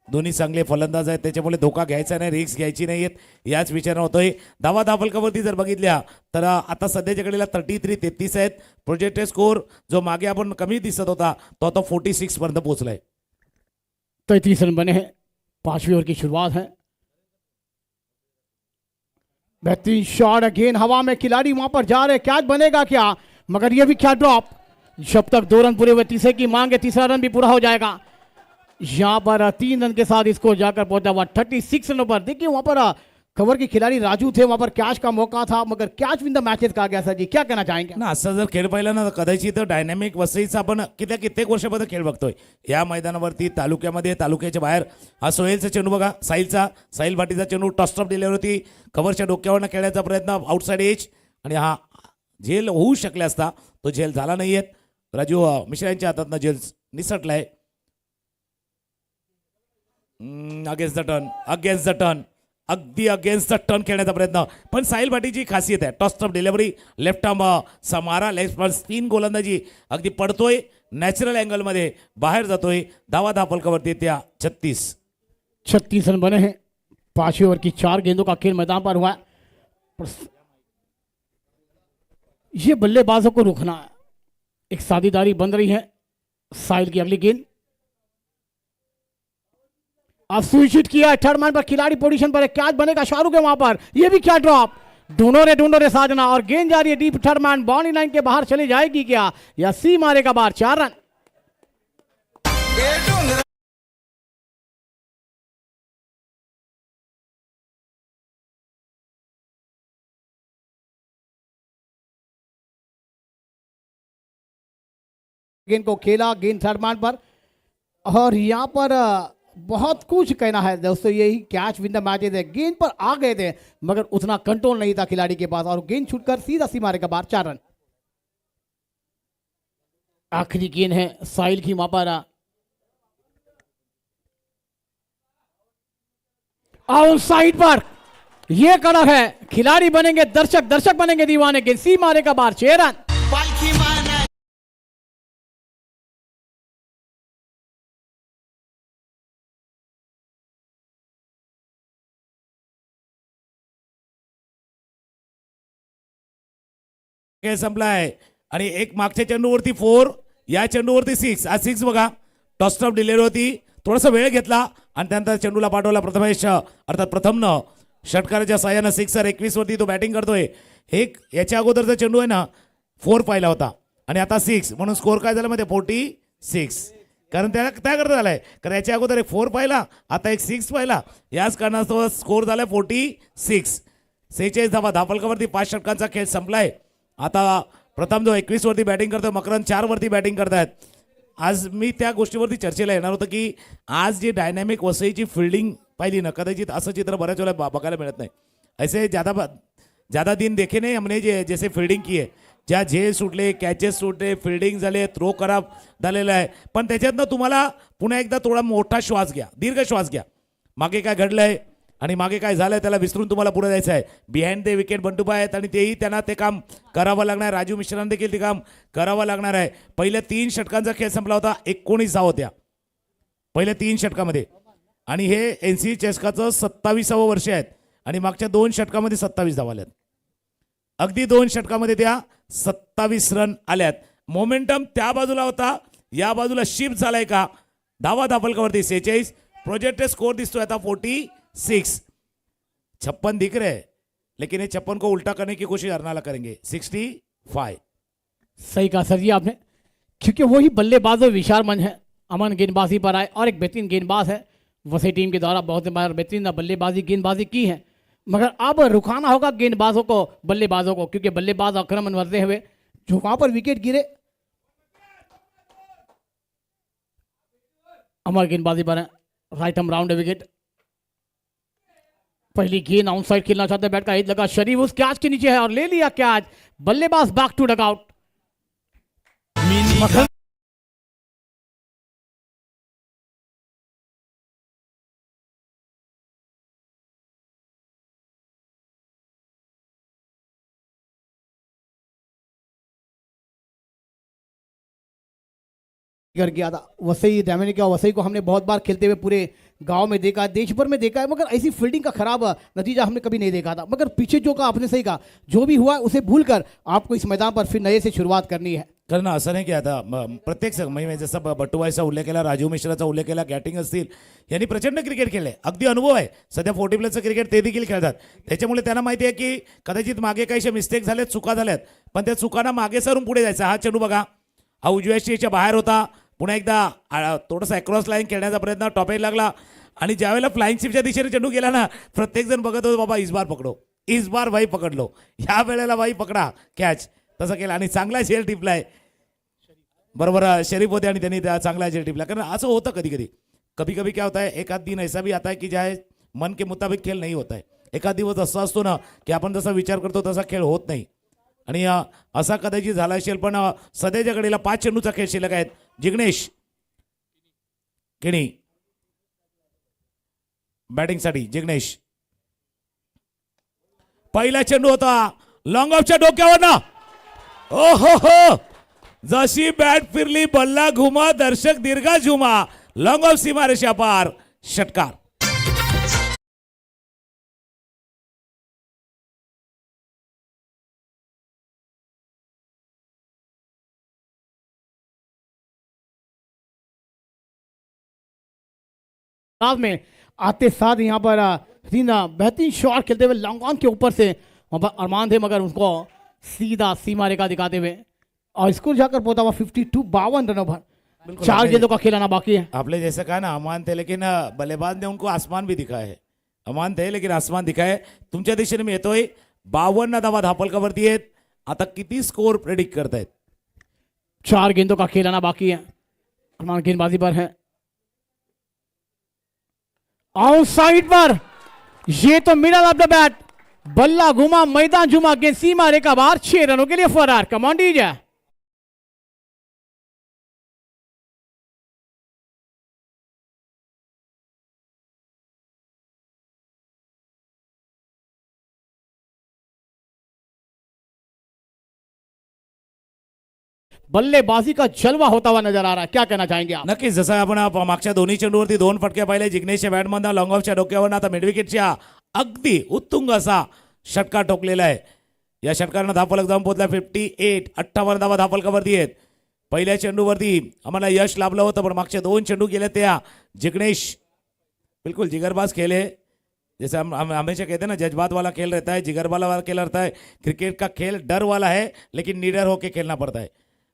दोन्ही चांगले फलंदाज आहेत, त्याच्यामुळे धोका घ्यायचा नाही, रिस्क घ्यायची नाहीयेत, याच विचार होतोय. धावा धापलकावरती जर बघितल्या तर आता सध्याच्या घडीला 33-33 आहेत. प्रोजेक्टेड स्कोर जो मागे आपण कमी दिसत होता तो आता 46 पर्यंत पोहोचलाय. 33 रन बने हैं. 5वीं ओवर की शुरुआत है. बेहतरीन शॉट, अगेन हवा में खिलाड़ी वहां पर जा रहे, कैच बनेगा क्या, मगर ये भी क्या ड्रॉप. जब तक 2 रन पूरे हुए तीसरे की मांग है, तीसरा रन भी पूरा हो जाएगा. यहां पर 3 रन के साथ इसको जाकर पहुंचा हुआ 36 रनों पर. देखिए वहां पर कवर के खिलाड़ी राजू थे, वहां पर कैच का मौका था, मगर कैच विन द मैचेस कहा गया. सर जी क्या कहना चाहेंगे? ना असं जर खेळ पाहिला ना, कदाचित डायनॅमिक वसईचा आपण कित्येक वर्षापर्यंत खेळ बघतोय या मैदानावरती, तालुक्यामध्ये, तालुक्याच्या बाहेर. हा सोहेलचा चेंडू बघा, साहिल भाटीचा चेंडू टॉस्टअप डिलेवरती कव्हरच्या डोक्यावरनं खेळण्याचा प्रयत्न, आउटसाइड एज, आणि हा झेल होऊ शकला असता, तो झेल झाला नाहीये. राजू मिश्रा यांच्या हातातनं झेल निसटलाय. अगेन्स्ट द टर्न, अगदी अगेन्स्ट द टर्न खेळण्याचा प्रयत्न. पण साहिल भाटीची खासियत आहे टॉस्टअप डिलिव्हरी, लेफ्ट आर्म समारा, लेफ्ट स्पिन गोलंदाजी, अगदी पडतोय नॅचरल अँगलमध्ये, बाहेर जातोय. धावा धापलकावरती त्या 36 रन बने हैं. 5वीं ओवर की 4 गेंदों का खेल मैदान पर हुआ है. ये बल्लेबाजों को रुकना है, एक साझेदारी बन रही है. साहिल की अगली गेंद अब सुनिश्चित किया, थर्ड मैन पर खिलाड़ी पोजीशन पर है, कैच बनेगा शाहरुख है वहां पर. ये भी क्या ड्रॉप, ढूंढो रे साजना, और गेंद जा रही है deep, third man boundary line के बाहर चली जाएगी क्या, या सी मारेगा बाहर. 4 रन. गेंद को खेला, गेंद थर्ड मैन पर, और यहां पर बहुत कुछ कहना है दोस्तों. यही कैच विन द मैचेस है. गेंद पर आ गए थे मगर उतना कंट्रोल नहीं था खिलाड़ी के पास, और गेंद छूटकर सीधा सी मारेगा बाहर. 4 रन. आखिरी गेंद है साहिल की, वहां पर आउट साइड पर, यह कड़क है, खिलाड़ी बनेंगे दर्शक बनेंगे दीवाने. गेंद सी मारेगा बाहर. 6 रन. खेळ संपलाय आणि एक मागच्या चेंडूवरती 4, या चेंडूवरती 6. आज 6 बघा, टॉस्टअप डिलिव्हरी होती, थोडासा वेळ घेतला आणि त्यानंतर चेंडूला पाठवला प्रथमेश, अर्थात प्रथमनं षटकाराच्या साह्यानं 6 21 वरती तो बॅटिंग करतोय. एक याच्या अगोदरचा चेंडू आहे ना 4 पाहिला होता आणि आता 6, म्हणून स्कोर काय झाला माहिती 46. कारण त्याला काय करता झालाय, कारण याच्या अगोदर एक 4 पाहिला, आता एक 6 पाहिला, याच कारणास्तव स्कोर झालाय 46. 46 धावा धापलकावरती 5 षटकांचा खेळ संपलाय. आता प्रथम जो 21 वरती बॅटिंग करतोय, मकरन 4 वरती बॅटिंग करतायत. आज मी त्या गोष्टीवरती चर्चेला येणार होतं की आज जी डायनॅमिक वसईची फिल्डिंग पाहिली ना, कदाचित असं चित्र बऱ्याच वेळेला बघायला मिळत नाही. ऐसे ज्यादा ज्यादा दिन देखे नाही हमने जैसे फिल्डिंग की आहे, ज्या झेल सुटले, कॅचेस सुटले, फिल्डिंग झाले, थ्रो खराब झालेला आहे, पण त्याच्यातनं तुम्हाला पुन्हा एकदा थोडा मोठा श्वास घ्या, दीर्घ श्वास घ्या. मागे काय घडलंय आणि मागे काय झालंय त्याला विसरून तुम्हाला पुढे जायचं आहे. बिहाइंड द विकेट बंटूबा आहेत आणि तेही त्यांना ते काम करावं लागणार आहे. राजू मिश्रांना देखील ते काम करावं लागणार आहे. पहिल्या 3 षटकांचा खेळ संपला होता, 19 धावा होत्या पहिल्या 3 षटकामध्ये, आणि हे एनसी चषकाचं 27वं वर्ष आहेत आणि मागच्या 2 षटकामध्ये 27 धावा आल्यात. अगदी 2 षटकामध्ये त्या 27 रन आल्यात. मोमेंटम त्या बाजूला होता, या बाजूला शिफ्ट झालाय का? धावा धापलकावरती 46, प्रोजेक्टेड स्कोर दिसतोय आता 46. 56 दिख रहे हैं, लेकिन ये 56 को उल्टा करने की कोशिश अरनाला करेंगे. 65. सही कहा सर जी आपने, क्योंकि वही बल्लेबाज और विशाल मन है. अमन गेंदबाजी पर आए और एक बेहतरीन गेंदबाज है. वसई टीम के द्वारा बहुत बार बेहतरीन गेंदबाजी की है, मगर अब रुकाना होगा गेंदबाजों को, बल्लेबाजों को, क्योंकि बल्लेबाज आक्रमण करते हुए जो वहां पर विकेट गिरे. अमर गेंदबाजी पर है, राइट आर्म राउंड विकेट. पहली गेंद आउट साइड खेलना चाहते, बैट का हिट लगा, शरीफ उस कैच के नीचे है और ले लिया कैच. बल्लेबाज बैक टू डगआउट. कर गया था वसई डैमेज किया. वसई को हमने बहुत बार खेलते हुए पूरे गांव में देखा है, देश भर में देखा है, मगर ऐसी फील्डिंग का खराब नतीजा हमने कभी नहीं देखा था. मगर पीछे जो कहा आपने सही कहा, जो भी हुआ उसे भूलकर आपको इस मैदान पर फिर नए से शुरुआत करनी है. कारण असं नाही की आता प्रत्येक म्हणजे जसं बट्टूबाईचा उल्लेख केला, राजू मिश्राचा उल्लेख केला, गॅटिंग असतील, यांनी प्रचंड क्रिकेट खेळले, अगदी अनुभव आहे. सध्या 40+ क्रिकेट ते देखील खेळतात, त्याच्यामुळे त्यांना माहिती आहे की कदाचित मागे काही मिस्टेक झालेत, चुका झाल्यात, पण त्या चुकांना मागे सरून पुढे जायचं. हा चेंडू बघा, हा उजव्या स्टेजच्या बाहेर होता, पुन्हा एकदा थोडासा अक्रॉस लाईन खेळण्याचा प्रयत्न, टॉपेज लागला, आणि ज्यावेळेला फ्लाइंग शिपच्या दिशेने चेंडू गेला ना, प्रत्येकजण बघत होतो, बाबा इस बार पकडो, इस बार भाई पकडलो, ह्या वेळेला भाई पकडा कॅच, तसं केलं आणि चांगला झेल टिपलाय. बरोबर शरीफ होते आणि त्यांनी त्या चांगला झेल टिपला. कारण असं होतं कधी कधी, कभी कभी क्या होता है, एक आध दिन ऐसा भी आता है कि चाहे मन के मुताबिक खेल नहीं होता है. एखाद दिवस असा असतो ना की आपण जसा विचार करतो तसा खेळ होत नाही, आणि असा कदाचित झाला असेल. पण सध्याच्या घडीला 5 चेंडूचा खेळ शिल्लक आहेत. जिग्नेश किणी बॅटिंगसाठी. जिग्नेश, पहिला चेंडू होता लॉंग ऑफच्या डोक्यावर ना, ओ हो, जशी बॅट फिरली, बल्ला घुमा, दर्शक दीर्घा झुमा, लॉंग ऑफ सीमारेषा पार, षटकार. साथ में आते साथ यहाँ पर बेहतरीन शॉट खेलते हुए लॉन्ग ऑन के ऊपर से वहाँ पर अरमान थे, मगर उसको सीधा सीमा रेखा दिखाते हुए और स्कोर जाकर पहुंचा हुआ 52, 52 रनों पर. 4 गेंदों का खेलाना बाकी है. आपने जैसे कहा ना अमान थे, लेकिन बल्लेबाज ने उनको आसमान भी दिखा है. अमान थे लेकिन आसमान दिखा है. तुमच्या दिशेने मी येतोय. 52 धावा धापलकावरती आहेत. आता किती स्कोर प्रेडिक्ट करतायत? 4 गेंदों का खेलाना बाकी है. अरमान गेंदबाजी पर है, आउटसाइड पर, ये तो मिडल ऑफ द बैट, बल्ला घुमा, मैदान झुमा, गेंद सीमा रेखा बाहर. 6 रनों के लिए फरार. Command DJ. बल्लेबाजी का जलवा होता हुआ नजर आ रहा है. क्या कहना चाहेंगे आप? नक्कीच, जसं आपण मागच्या दोन्ही चेंडूवरती 2 फटके पाहिले. जिग्नेशच्या बॅटमधनं लॉंग ऑफच्या डोक्यावर, आता मिड विकेटच्या अगदी उत्तुंग असा षटकार ठोकलेला आहे. या षटकारानं धापलक जाऊन पोहोचला 58. 58 धावा धापलकावरती आहेत. पहिल्या चेंडूवरती आम्हाला यश लाभलं होतं, पण मागच्या 2 चेंडू गेले त्या जिग्नेश बिल्कुल जिगरबाज खेल है. जैसे हम हमेशा कहते हैं ना, जज्बात वाला खेल रहता है, जिगर वाला खेल रहता है. क्रिकेट का खेल डर वाला है, लेकिन निडर होके खेलना पड़ता है.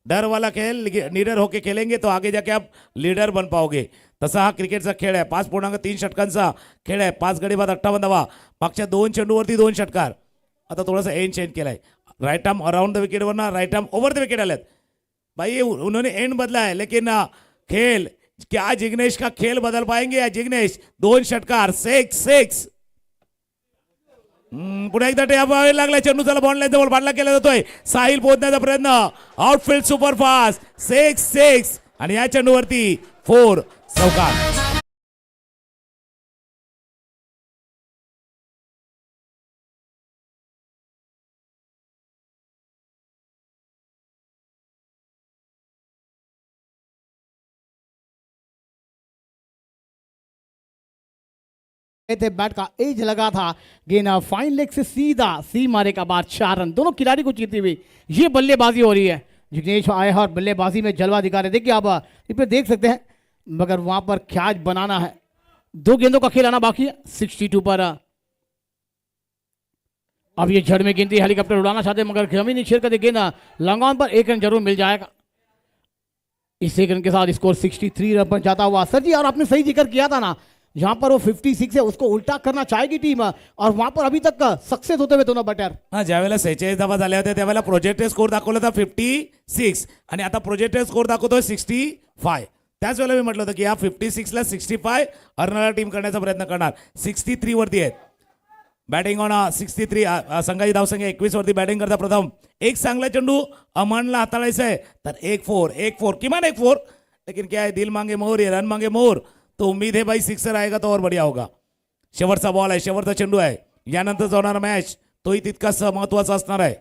डर वाला खेल निडर होके खेलेंगे तो आगे जाके आप लीडर बन पाओगे. तसा हा क्रिकेटचा खेळ आहे. 5.3 षटकांचा खेळ आहे. 5 गडी बाद 58 धावा. मागच्या 2 चेंडूवरती 2 षटकार. आता थोडासा एंड चेंज केलाय. Right arm around the wicket Verna right arm over the wicket आलेत. भाई उन्होंने एंड बदला है, लेकिन खेल क्या जिग्नेश का खेल बदल पाएंगे या जिग्नेश? 2 षटकार. 6 पुन्हा एकदा टॅप लागला चेंडू चला बॉल जवळ पाडला केला जातोय साहिल पोहोचण्याचा प्रयत्न आउटफील्ड सुपरफास्ट 6-6 आणि या चेंडूवरती 4 चौकार. थे बैट का एज लगा था गेंद फाइन लेग से सीधा सी मारे का बाद 4 रन दोनों खिलाड़ी को जीती हुई ये बल्लेबाजी हो रही है. जिग्नेश आए हैं और बल्लेबाजी में जलवा दिखा रहे. देखिए आप इस पे देख सकते हैं मगर वहां पर कैच बनाना है. 2 गेंदों का खेल आना बाकी है 62 पर. अब ये जड़ में गिनती हेलीकॉप्टर उड़ाना चाहते हैं मगर जमीन नहीं छेड़ कर गेंद लॉन्ग ऑन पर 1 रन जरूर मिल जाएगा. इस 1 रन के साथ स्कोर 63 रन पर जाता हुआ. सर जी और आपने सही जिक्र किया था ना जहां पर वो 56 है उसको उल्टा करना चाहेगी टीम और वहां पर अभी तक सक्सेस होते हुए दोनों बॅटर. हा ज्यावेळेला 46 धावा झाल्या होत्या त्यावेळेला प्रोजेक्टेड स्कोर दाखवला होता 56 आणि आता प्रोजेक्टेड स्कोर दाखवतोय 65. त्याच वेळेला मी म्हटलं होतं की या 56 ला 65 अर्नाला टीम करण्याचा प्रयत्न करणार. 63 वरती आहेत बॅटिंग ऑन 63. संघाची धावसंख्या 21 वरती बॅटिंग करता प्रथम एक चांगला चेंडू अमनला हाताळायचा आहे तर 1-4 किमान 1-4 लेकिन क्या है दिल मांगे मोर ये रन मांगे मोर तो उम्मीद है भाई सिक्सर आएगा तो और बढ़िया होगा. शेवटचा बॉल आहे शेवटचा चेंडू आहे यानंतर होणारा मॅच तोही तितकाच महत्वाचा असणार आहे.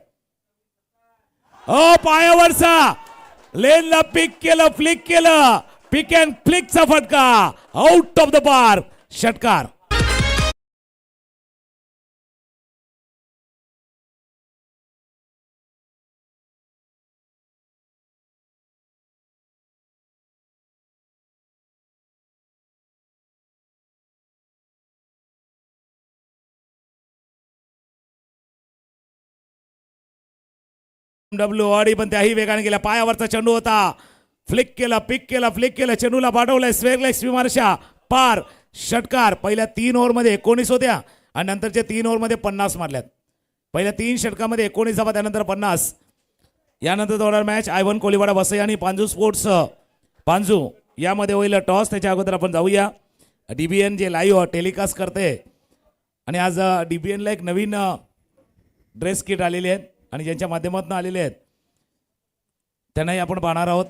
पायावरचा लेनला पिक केलं फ्लिक केलं पिक अँड फ्लिकचा फटका आउट ऑफ द पार्क षटकार. डब्ल्यू ऑडी पण त्याही वेगाने गेला पायावरचा चेंडू होता फ्लिक केला पिक केला फ्लिक केला चेंडूला पाठवलाय स्वेगलेक्स विमारशा पार षटकार. पहिल्या 3 ओव्हरमध्ये 19 होत्या आणि नंतरच्या 3 ओव्हरमध्ये 50 मारल्यात. पहिल्या 3 षटकामध्ये 19 धावा त्यानंतर 50. यानंतर होणार मॅच आयवन कोलीवाडा वसई आणि पांजू स्पोर्ट्स पांजू यामध्ये होईल टॉस. त्याच्या अगोदर आपण जाऊया डीबीएन जे लाईव्ह टेलिकास्ट करते आणि आज डीबीएनला एक नवीन ड्रेस किट आलेले आहेत आणि ज्यांच्या माध्यमातून आलेले आहेत त्यांनाही आपण पाहणार आहोत.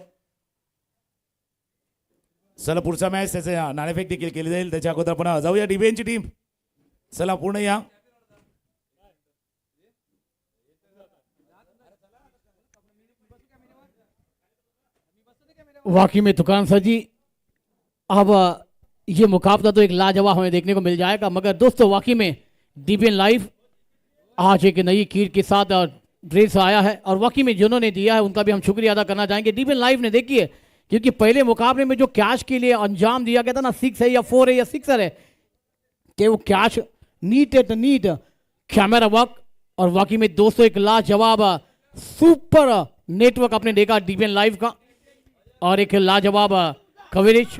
चला पुढचा मॅच त्याचे नाणेफेक देखील केली जाईल. त्याच्या अगोदर आपण जाऊया डीबीएनची टीम. चला पूर्ण या. वाकई में तुकान सर जी अब ये मुकाबला तो एक लाजवाब हमें देखने को मिल जाएगा मगर दोस्तों वाकई में डीबीएन लाइव आज एक नई कीट के साथ ड्रेस आया है और वाकई में जिन्होंने दिया है उनका भी हम शुक्रिया अदा करना चाहेंगे. डीबीएन लाइव ने देखिए क्योंकि पहले मुकाबले में जो कैच के लिए अंजाम दिया गया था ना 6 है या 4 है या 6 है कि वो कैच नीट एट नीट कैमरा वर्क और वाकई में दोस्तों एक लाजवाब सुपर नेटवर्क आपने देखा डीबीएन लाइव का और एक लाजवाब कवरेज.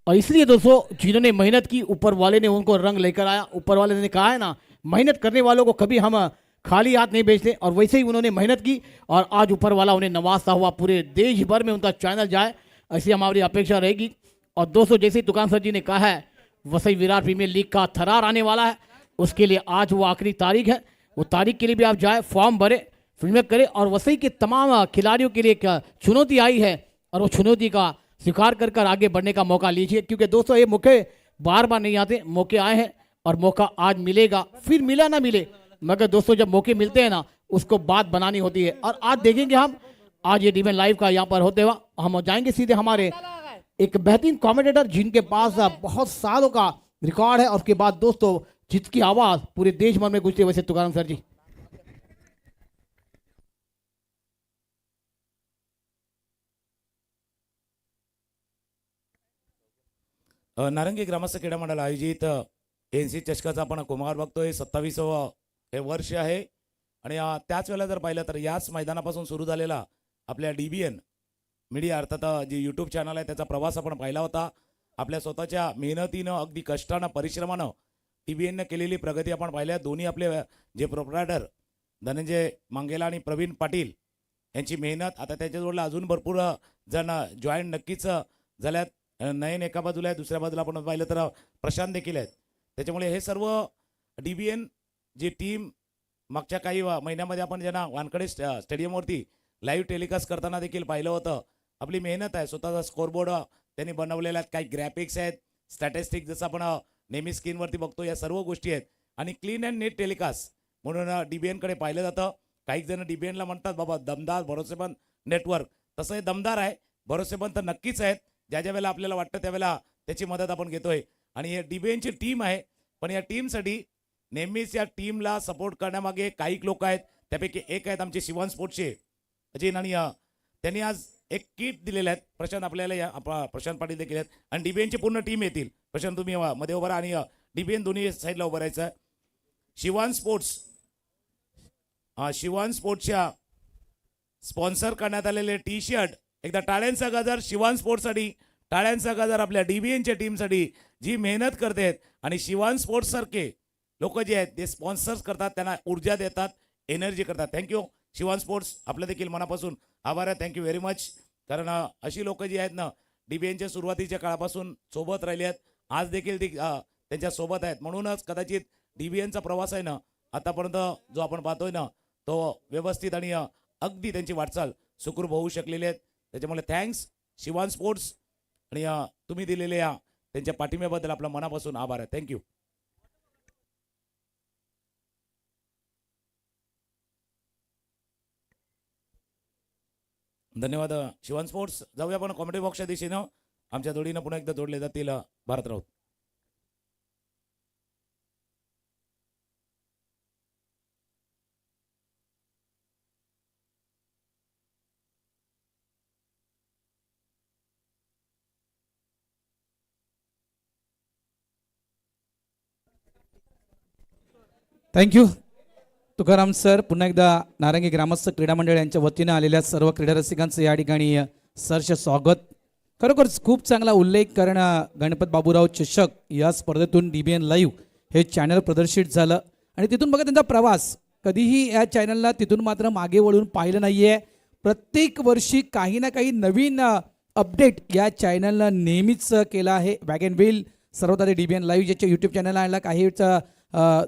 और इसलिए दोस्तों जिन्होंने मेहनत की ऊपर वाले ने उनको रंग लेकर आया. ऊपर वाले ने कहा है ना मेहनत करने वालों को कभी हम खाली हाथ नहीं बेचते और वैसे ही उन्होंने मेहनत की और आज ऊपर वाला उन्हें नवाजता हुआ पूरे देश भर में उनका चैनल जाए ऐसी हमारी अपेक्षा रहेगी. और दोस्तों जैसे तुकान सर जी ने कहा है वसई विराट प्रीमियर लीग का थरार आने वाला है उसके लिए आज वो आखिरी तारीख है. वो तारीख के लिए भी आप जाए फॉर्म भरे फीडबैक करें और वसई के तमाम खिलाड़ियों के लिए एक चुनौती आई है और वो चुनौती का स्वीकार कर कर आगे बढ़ने का मौका लीजिए क्योंकि दोस्तों ये मौके बार बार नहीं आते. मौके आए हैं और मौका आज मिलेगा फिर मिला ना मिले मगर दोस्तों जब मौके मिलते हैं ना उसको बात बनानी होती है. और आज देखेंगे हम आज ये डीबीएन लाइव का यहाँ पर होते हुआ हम जाएंगे सीधे हमारे एक बेहतरीन कमेंटेटर जिनके पास बहुत सालों का रिकॉर्ड है और उसके बाद दोस्तों जिसकी आवाज पूरे देश भर में गूंजती है वैसे तुकाराम सर जी. नारंगी ग्रामस्थ क्रीडा मंडळ आयोजित एनसी चषकाचा आपण कुमार बघतोय 27वे हे वर्ष आहे आणि त्याच वेळेला जर पाहिलं तर याच मैदानापासून सुरू झालेला आपल्या डीबीएन मीडिया अर्थात जे यूट्यूब चॅनल आहे त्याचा प्रवास आपण पाहिला होता. आपल्या स्वतःच्या मेहनतीनं अगदी कष्टानं परिश्रमानं डीबीएनने केलेली प्रगती आपण पाहिल्या. दोन्ही आपले जे प्रोप्रायटर धनंजय मांगेला आणि प्रवीण पाटील यांची मेहनत आता त्याच्याजवळ अजून भरपूर जण जॉईन नक्कीच झाल्यात. नयन एका बाजूला आहे दुसऱ्या बाजूला आपण पाहिलं तर प्रशांत देखील आहेत. त्याच्यामुळे हे सर्व डीबीएन जी टीम मागच्या काही महिन्यामध्ये आपण ज्यांना वानखडे स्टेडियमवरती लाईव्ह टेलिकास्ट करताना देखील पाहिलं होतं. आपली मेहनत आहे, स्वतःचा स्कोरबोर्ड त्यांनी बनवलेला आहेत, काही ग्राफिक्स आहेत, स्टॅटिस्टिक जसं आपण नेहमी स्क्रीनवरती बघतो, या सर्व गोष्टी आहेत आणि क्लीन अँड नीट टेलिकास्ट म्हणून DBN कडे पाहिलं जातं. काही जण DBN ला म्हणतात बाबा दमदार भरोसेमंद नेटवर्क, तसं हे दमदार आहे, भरोसेमंद तर नक्कीच आहेत. ज्या ज्या वेळेला आपल्याला वाटतं त्यावेळेला त्याची मदत आपण घेतोय आणि हे DBN ची टीम आहे. पण या टीमसाठी नेहमीच या टीमला सपोर्ट करण्यामागे काही लोक आहेत. त्यापैकी एक आहेत आमचे शिवान स्पोर्ट्सचे अजय आणि त्यांनी आज एक किट दिलेले आहेत. प्रशांत आपल्याला प्रशांत पाटील देखील आहेत आणि DBN ची पूर्ण टीम येतील. प्रशांत तुम्ही मध्ये उभं राहा आणि DBN दोन्ही साईडला उभं राहायचं आहे. शिवान स्पोर्ट्सच्या स्पॉन्सर करण्यात आलेले टी शर्ट, एकदा टाळ्यांचा गजर शिवान स्पोर्ट्ससाठी, टाळ्यांचा गजर आपल्या DBNच्या टीमसाठी जी मेहनत करतात आणि शिवान स्पोर्ट्स सारखे लोक जे आहेत ते स्पॉन्सर्स करतात, त्यांना ऊर्जा देतात, एनर्जी करतात. थँक्यू शिवान स्पोर्ट्स, आपलं देखील मनापासून आभार आहे. Thank you very much. कारण अशी लोक जी आहेत ना DBNच्या सुरुवातीच्या काळापासून सोबत राहिली आहेत, आज देखील ती त्यांच्या सोबत आहेत. म्हणूनच कदाचित DBNचा प्रवास आहे ना आतापर्यंत जो आपण पाहतोय ना तो व्यवस्थित आणि अगदी त्यांची वाटचाल सुखरूप होऊ शकलेली आहेत. त्याच्यामुळे थँक्स शिवान स्पोर्ट्स आणि तुम्ही दिलेल्या त्यांच्या पाठिंब्याबद्दल आपल्या मनापासून आभार आहे. थँक्यू. धन्यवाद शिवान स्पोर्ट्स. जाऊया आपण कॉमेडी बॉक्सच्या दिशेनं. आमच्या जोडीनं पुन्हा एकदा जोडले जातील भारत राऊत. Thank you Tukaram sir. पुन्हा एकदा नारंगी ग्रामस्थ क्रीडा मंडळ यांच्या वतीनं आलेल्या सर्व क्रीडा रसिकांचं या ठिकाणी सरचे स्वागत. खरोखरच खूप चांगला उल्लेख, कारण गणपत बाबूराव चषक या स्पर्धेतून DBN लाईव्ह हे चॅनल प्रदर्शित झालं आणि तिथून बघा त्यांचा प्रवास. कधीही या चॅनलला तिथून मात्र मागे वळून पाहिलं नाहीये. प्रत्येक वर्षी काही ना काही नवीन अपडेट या चॅनलनं नेहमीच केला आहे. वॅग अँड व्हील सर्वात आधी DBN लाईव्ह ज्याच्या यूट्यूब चॅनल आणला, काही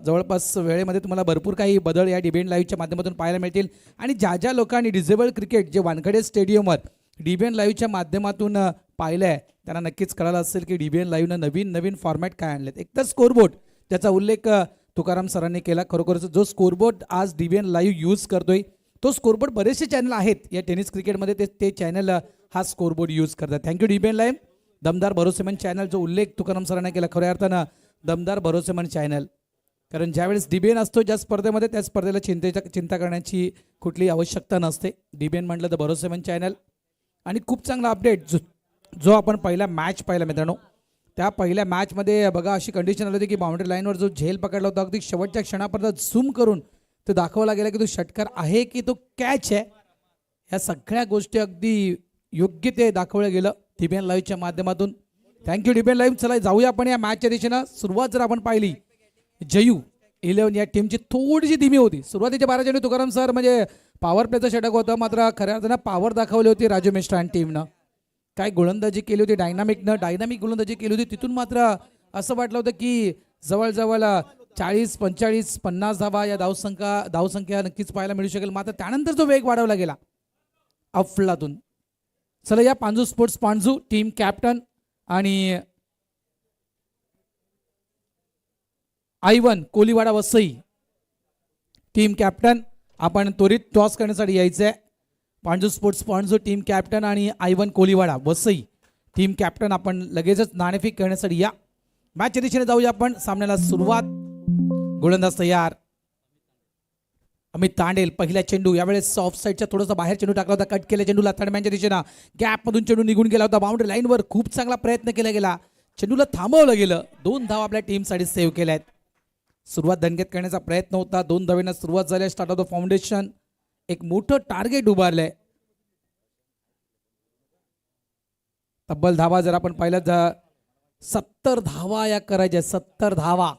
जवळपास वेळेमध्ये तुम्हाला भरपूर काही बदल या DBN लाईव्हच्या माध्यमातून पाहायला मिळतील. आणि ज्या ज्या लोकांनी डिझेबल क्रिकेट जे वानखडे स्टेडियमवर DBN लाईव्हच्या माध्यमातून पाहिलं आहे त्यांना नक्कीच कळालं असेल की DBN लाईव्हनं नवीन नवीन फॉर्मॅट काय आणलेत. एक तर स्कोरबोर्ड त्याचा उल्लेख तुकाराम सरांनी केला. खरोखरच जो स्कोरबोर्ड आज DBN लाईव्ह यूज करतोय तो स्कोरबोर्ड बरेचसे चॅनल आहेत या टेनिस क्रिकेटमध्ये ते चॅनल हा स्कोरबोर्ड यूज करतात. Thank you DBN live. दमदार भरोसेमंद चॅनल जो उल्लेख तुकाराम सरांनी केला, खऱ्या अर्थानं दमदार भरोसेमंद चॅनल. कारण ज्यावेळेस DBN असतो ज्या स्पर्धेमध्ये त्या स्पर्धेला चिंता करण्याची कुठलीही आवश्यकता नसते. DBN म्हटलं तर भरोसेमंद चॅनल. आणि खूप चांगला अपडेट जो आपण पहिला मॅच पाहिला मित्रांनो, त्या पहिल्या मॅचमध्ये बघा अशी कंडिशन आली होती की बाउंड्री लाईनवर जो झेल पकडला होता अगदी शेवटच्या क्षणापर्यंत झूम करून तो दाखवला गेला की तो षटकार आहे की तो कॅच आहे. ह्या सगळ्या गोष्टी अगदी योग्य ते दाखवलं गेलं DBN लाईव्हच्या माध्यमातून. Thank you DBN live. चला जाऊया आपण या मॅचच्या दिशेनं. सुरुवात जर आपण पाहिली, जयू 11 या टीमची थोडीशी धीमी होती. सुरुवातीच्या 12 चेंडू तुकाराम सर म्हणजे पॉवर प्लेचं षटक होतं, मात्र खऱ्या अर्थानं पॉवर दाखवली होती राजू मिश्रा आणि टीमनं. काय गोलंदाजी केली होती डायनामिक गोलंदाजी केली होती. तिथून मात्र असं वाटलं होतं की जवळजवळ 40, 45, 50 धावा या धावसंख्या नक्कीच पाहायला मिळू शकेल. मात्र त्यानंतर जो वेग वाढवला गेला अफलातून. चला या Panju sports Panju team captain आणि I1 Koliwada Vasai team captain आपण त्वरित टॉस करण्यासाठी यायचं आहे. Panju sports Panju team captain आणि I1 Koliwada Vasai team captain आपण लगेचच नाणेफेक करण्यासाठी या. मॅचच्या दिशेने जाऊया आपण. सामन्याला सुरुवात. गोलंदाज तयार. अमित तांडेल पहिला चेंडू, यावेळेस ऑफ साईडच्या थोडासा बाहेर चेंडू टाकला होता. कट केल्या चेंडूला थर्डमॅनच्या दिशेनं गॅपमधून चेंडू निघून गेला होता. बाउंड्री लाईनवर खूप चांगला प्रयत्न केला गेला. चेंडूला थांबवलं गेलं. 2 धावा आपल्या टीमसाठी सेव्ह केल्या आहेत. सुरुवात दणक्यात करण्याचा प्रयत्न होता. 2 धावेनं सुरुवात झाली. Start of the foundation. एक मोठं टार्गेट उभारलंय. तब्बल धावा जर आपण पाहिलं 70 धावा या करायच्या. 70 धावा.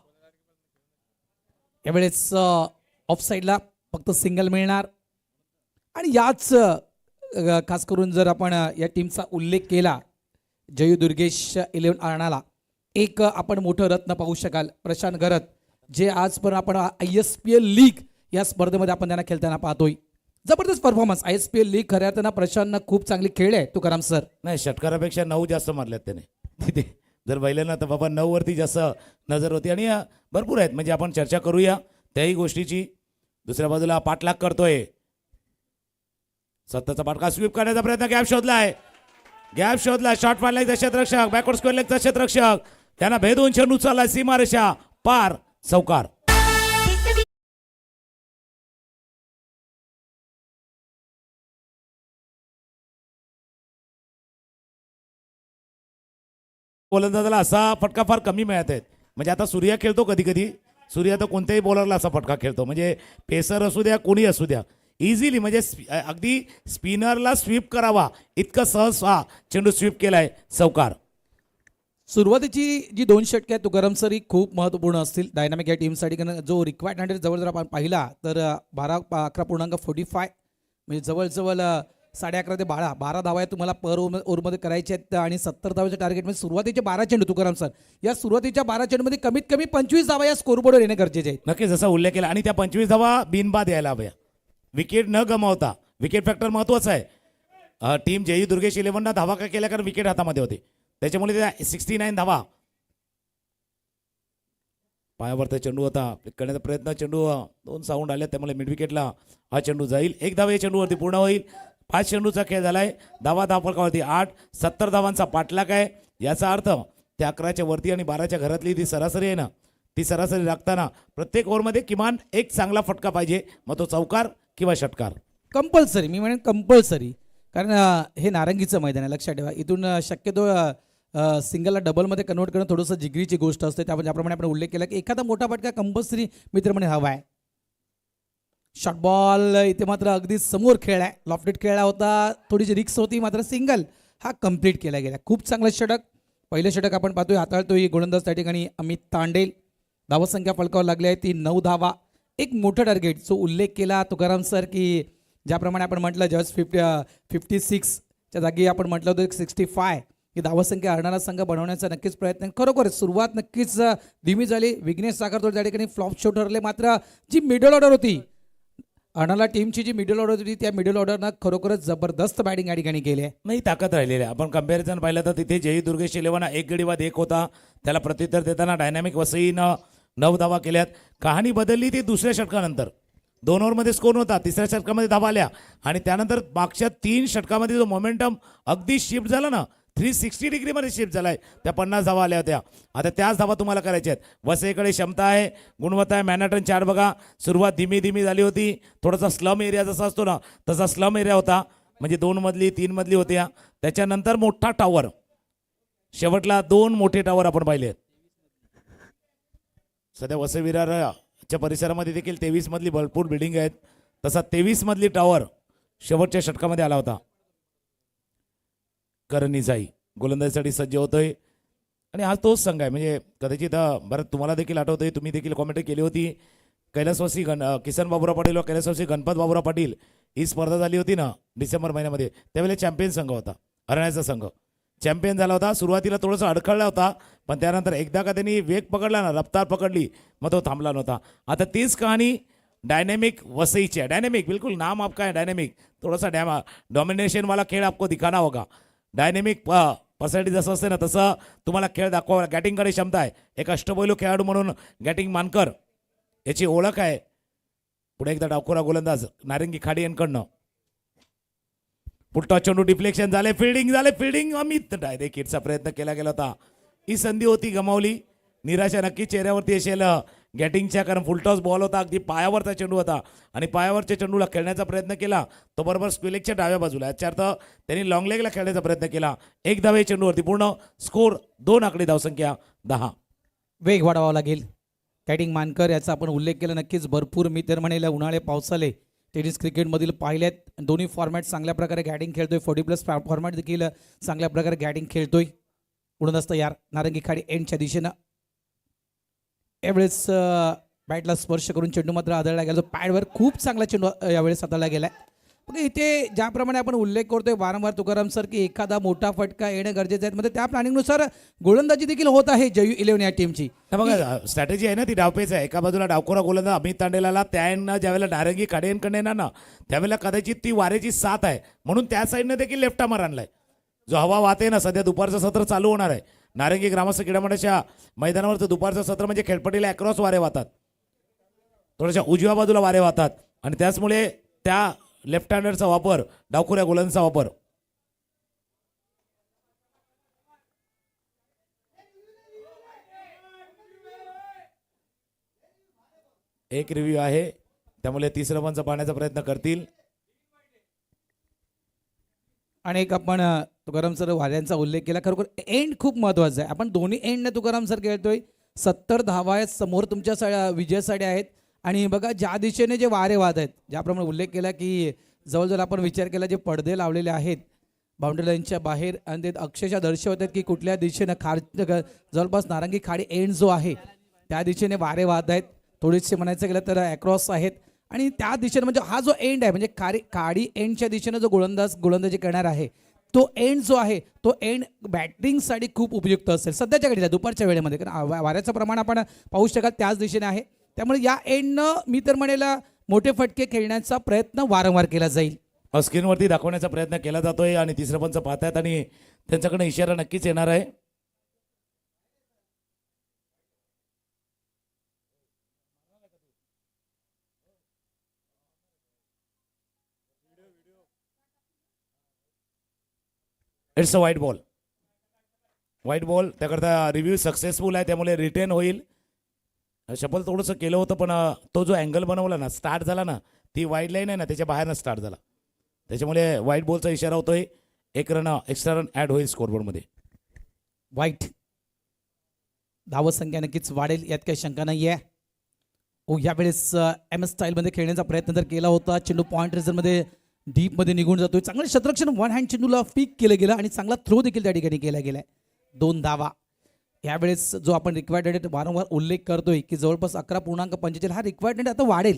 यावेळेस ऑफ साईडला फक्त सिंगल मिळणार. आणि याच खास करून जर आपण या टीमचा उल्लेख केला, जयू दुर्गेश 11 आरणाला एक आपण मोठं रत्न पाहू शकाल. प्रशांत घरत जे आजपर्यंत आपण ISPL लीग या स्पर्धेमध्ये आपण त्यांना खेळताना पाहतोय. जबरदस्त परफॉर्मन्स. ISPL लीग खऱ्या अर्थानं प्रशांतनं खूप चांगली खेळली आहे तुकाराम सर. नाही, षटकारापेक्षा 9 जास्त मारल्यात त्याने तिथे. जर बैलांना तर बाबा 9 वरती जास्त नजर होती. आणि भरपूर आहेत, म्हणजे आपण चर्चा करूया त्याही गोष्टीची. दुसऱ्या बाजूला पाठलाग करतोय, सत्ताचा पाठका स्वीप करण्याचा प्रयत्न, गॅप शोधला, शॉट मारला क्षेत्ररक्षक, बॅकवर्ड स्क्वेअर लेगचा क्षेत्ररक्षक, त्यांना भेदून चेंडू चालला सीमारेषा पार, चौकार. गोलंदाजाला असा फटका फार कमी मिळत आहेत. म्हणजे आता सूर्या खेळतो कधी कधी, सूर्या तर कोणत्याही बॉलरला असा फटका खेळतो, म्हणजे पेसर असू द्या कोणी असू द्या, इझिली म्हणजे अगदी स्पिनरला स्वीप करावा इतकं सहज हा चेंडू स्वीप केलाय, चौकार. सुरुवातीची जी 2 षटके आहेत तुकाराम सर ही खूप महत्त्वपूर्ण असतील डायनामिक या टीमसाठी. कारण जो रिक्वायर्ड हंड्रेड जवळ जर आपण पाहिला तर 11.45 म्हणजे जवळजवळ 11.5 ते 12 धावा आहेत तुम्हाला पर ओव्हरमध्ये करायचे आहेत. आणि 70 धावाच्या टार्गेटमध्ये सुरुवातीचे 12 चेंडू तुकाराम सर, या सुरुवातीच्या 12 चेंडूमध्ये कमीत कमी 25 धावा या स्कोरबोर्डवर येणे गरजेचे आहे. नक्कीच जसा उल्लेख केला. आणि त्या 25 धावा बिनबाद यायला हव्या, विकेट न गमावता. विकेट फॅक्टर महत्वाचा आहे. टीम जयू दुर्गेश 11 धावा का केल्या, कारण विकेट हातामध्ये होते, त्याच्यामुळे त्या 69 धावा. पायावरचा चेंडू होता, करण्याचा प्रयत्न, चेंडू 2 साऊंड आले, त्यामुळे मिड विकेटला हा चेंडू जाईल. 1 धावा या चेंडूवरती पूर्ण होईल. 5 चेंडूचा खेळ झालाय, धावा फरकावरती 8, 70 धावांचा पाठलाग आहे. याचा अर्थ त्या 11च्या वरती आणि 12च्या घरातली ती सरासरी आहे ना, ती सरासरी राखताना प्रत्येक ओव्हरमध्ये किमान एक चांगला फटका पाहिजे, मग तो चौकार किंवा षटकार. कंपल्सरी, मी म्हणेन कंपल्सरी. कारण हे नारंगीचं मैदान आहे, लक्षात ठेवा. इथून शक्यतो सिंगलला डबलमध्ये कन्वर्ट करणं थोडंसं जिगरीची गोष्ट असते. ज्याप्रमाणे आपण उल्लेख केला की एखादा मोठा फटका कंपल्सरी मित्रमणे हवा आहे. शॉर्ट बॉल इथे मात्र अगदी समोर खेळ आहे, लॉफ्टेड खेळला होता, थोडीशी रिक्स होती, मात्र सिंगल हा कंप्लीट केला गेला. खूप चांगलं षटक. पहिलं षटक आपण पाहतोय, हाताळतोय गोलंदाज त्या ठिकाणी अमित तांडेल. धावसंख्या फलकावर लागली आहे ती 9 धावा. एक मोठं टार्गेट जो उल्लेख केला तुकाराम सर की ज्याप्रमाणे आपण म्हटलं जस्ट 56च्या जागी आपण म्हटलं होतं 65 ही धावसंख्या हरणारा संघ बनवण्याचा नक्कीच प्रयत्न. खरोखर सुरुवात नक्कीच धीमी झाली. विघ्नेश साखरतोड त्या ठिकाणी फ्लॉप शो ठरले, मात्र जी मिडल ऑर्डर होती अर्नाला टीमची, जी मिडल ऑर्डर होती त्या मिडल ऑर्डरनं खरोखरच जबरदस्त बॅटिंग या ठिकाणी केली आहे. नाही, ताकद राहिलेली आहे. आपण कंपॅरिझन पाहिलं तर तिथे जयू दुर्गेश 11 एक गडी बाद 1 होता, त्याला प्रत्युत्तर देताना डायनामिक वसईनं 9 धावा केल्यात. कहाणी बदलली ती दुसऱ्या षटकानंतर. 2 ओव्हरमध्ये स्कोर होता, तिसऱ्या षटकामध्ये धावा आल्या, आणि त्यानंतर मागच्या 3 षटकामध्ये जो मोमेंटम अगदी शिफ्ट झाला ना, 360 डिग्रीमध्ये शिफ्ट झालाय. त्या 50 धावा आल्या होत्या, आता त्याच धावा तुम्हाला करायच्या आहेत. वसईकडे क्षमता आहे, गुणवत्ता आहे. मॅनहॅटन 4 बघा, सुरुवात धीमी धीमी झाली होती, थोडासा स्लम एरिया जसा असतो ना तसा स्लम एरिया होता, म्हणजे 2 मजली 3 मजली होत्या. त्याच्यानंतर मोठा टॉवर, शेवटला 2 मोठे टॉवर आपण पाहिले. सध्या वसई विरारच्या परिसरामध्ये देखील 23 मजली भरपूर बिल्डिंग आहेत, तसा 23 मजली टॉवर शेवटच्या षटकामध्ये आला होता. करणी गोलंदाजीसाठी सज्ज होतोय, आणि आज तोच संघ आहे. म्हणजे कदाचित बरं तुम्हाला देखील आठवतंय, तुम्ही देखील कॉमेंट्री केली होती, कैलासवासी किसन बाबूराव पाटील व कैलासवासी गणपत बाबूराव पाटील ही स्पर्धा झाली होती ना डिसेंबर महिन्यामध्ये, त्यावेळेला चॅम्पियन संघ होता, हरण्याचा संघ चॅम्पियन झाला होता. सुरुवातीला थोडंसं अडखळला होता, पण त्यानंतर एकदा का त्यांनी वेग पकडला ना, रफ्तार पकडली, मग तो थांबला नव्हता. आता तीच कहाणी डायनेमिक वसईची आहे. डायनेमिक बिल्कुल नाम आपका है, डायनेमिक. थोडासा डॉमिनेशन वाला खेळ आपको दिखाना होगा. डायनेमिक पर्सनॅलिटी जसं असते ना तसं तुम्हाला खेळ दाखवा. गॅटिंगकडे क्षमता आहे, एक अष्टपैलू खेळाडू म्हणून गॅटिंग मानकर याची ओळख आहे. पुढे एकदा डावखोरा गोलंदाज नारंगी खाडी यांकडनं पुट्टा चेंडू डिफ्लेक्शन झाले, फिल्डिंग अमित डायरेक्ट हिटचा प्रयत्न केला गेला होता. ही संधी होती, गमावली. निराशा नक्की चेहऱ्यावरती असेल गॅटिंगच्या, कारण फुलटॉस बॉल होता, अगदी पायावरचा चेंडू होता, आणि पायावरच्या चेंडूला खेळण्याचा प्रयत्न केला तो बरोबर स्क्वेलेगच्या डाव्या बाजूला. याचा अर्थ त्यांनी लॉंग लेगला खेळण्याचा प्रयत्न केला. 1 धावे चेंडूवरती पूर्ण. स्कोर 2 आकडी, धावसंख्या 10. वेग वाढवावा लागेल. कॅटिंग मानकर याचा आपण उल्लेख केला नक्कीच. भरपूर मी तर म्हणेल उन्हाळे पावसाळे टेनिस क्रिकेटमधील पाहिलेत. दोन्ही फॉर्मॅट चांगल्या प्रकारे गॅटिंग खेळतोय. 40+ फॉर्मॅट देखील चांगल्या प्रकारे गॅटिंग खेळतोय. उडत तयार नारंगी खाडी एंडच्या दिशेनं. यावेळेस बॅटला स्पर्श करून चेंडू मात्र आदळला गेला. पॅडवर खूप चांगला चेंडू यावेळेस हाताळला गेलाय. मग इथे ज्याप्रमाणे आपण उल्लेख करतोय वारंवार तुकाराम सर की एखादा मोठा फटका येणं गरजेचं आहे, म्हणजे त्या प्लॅनिंगनुसार गोलंदाजी देखील होत आहे जयू 11 या टीमची. तर बघा स्ट्रॅटेजी आहे ना ती डावपेच आहे. एका बाजूला डावखोरा गोलंदाज अमित तांडेलाला त्यानं ज्यावेळेला नारंगी काडेंकडे येणार ना त्यावेळेला कदाचित ती वारेची साथ आहे म्हणून त्या साईडने देखील लेफ्ट आर्मर आणलाय. जो हवा वाहते ना सध्या दुपारचं सत्र चालू होणार आहे नारंगी ग्रामस्थ क्रीडामंडळाच्या मैदानावरचं दुपारचं सत्र म्हणजे खेळपट्टीला अक्रॉस वारे वाहतात, थोड्याशा उजव्या बाजूला वारे वाहतात आणि त्याचमुळे त्या लेफ्ट हँडरचा वापर डावखोऱ्या गोलंदाजाचा वापर. एक रिव्ह्यू आहे त्यामुळे तिसरं पंच पाहण्याचा प्रयत्न करतील. आणि एक आपण तुकाराम सर वाऱ्यांचा उल्लेख केला, खरोखर एंड खूप महत्वाचा आहे. आपण दोन्ही एंडने तुकाराम सर खेळतोय. 70 धावा आहेत समोर तुमच्या विजयासाठी आहेत आणि बघा ज्या दिशेने जे वारे वाहत आहेत, ज्याप्रमाणे उल्लेख केला की जवळजवळ आपण विचार केला जे पडदे लावलेले आहेत बाउंड्री लाईनच्या बाहेर आणि ते अक्षरशः दर्शवतात की कुठल्या दिशेनं जवळपास नारंगी खाडी एंड जो आहे त्या दिशेने वारे वाहत आहेत. थोडेसे म्हणायचं गेलं तर अक्रॉस आहेत आणि त्या दिशेने म्हणजे हा जो एंड आहे म्हणजे काडी एंडच्या दिशेने जो गोलंदाजी करणार आहे तो एंड जो आहे तो एंड बॅटिंगसाठी खूप उपयुक्त असेल सध्याच्या घडीला दुपारच्या वेळेमध्ये, कारण वाऱ्याचं प्रमाण आपण पाहू शकाल त्याच दिशेने आहे. त्यामुळे या एंडनं मी तर म्हणेल मोठे फटके खेळण्याचा प्रयत्न वारंवार केला जाईल. स्क्रीनवरती दाखवण्याचा प्रयत्न केला जातोय आणि तिसरं पंच पाहतायत आणि त्यांच्याकडे इशारा नक्कीच येणार आहे. इट्स अ व्हाईट बॉल त्याकरता रिव्ह्यू सक्सेसफुल आहे त्यामुळे रिटेन होईल. शफल थोडंसं केलं होतं पण तो जो अँगल बनवला ना स्टार्ट झाला ना ती वाईड लाईन आहे ना त्याच्या बाहेरनं स्टार्ट झाला त्याच्यामुळे व्हाईट बॉलचा इशारा होतोय. एक रन एक्स्ट्रा रन ऍड होईल स्कोरबोर्डमध्ये. वाईट धावसंख्या नक्कीच वाढेल यात काही शंका नाही आहे. यावेळेस एम एस स्टाईलमध्ये खेळण्याचा प्रयत्न जर केला होता चेंडू पॉईंट रिझनमध्ये डीपमध्ये निघून जातोय. चांगलं क्षेत्ररक्षण वन हँड चेंडूला पिक केलं गेलं आणि चांगला थ्रो देखील त्या ठिकाणी केला गेलाय. 2 धावा. यावेळेस जो आपण रिक्वायर्ड रेट वारंवार उल्लेख करतोय की जवळपास 11.45 हा रिक्वायर्ड रेट आता वाढेल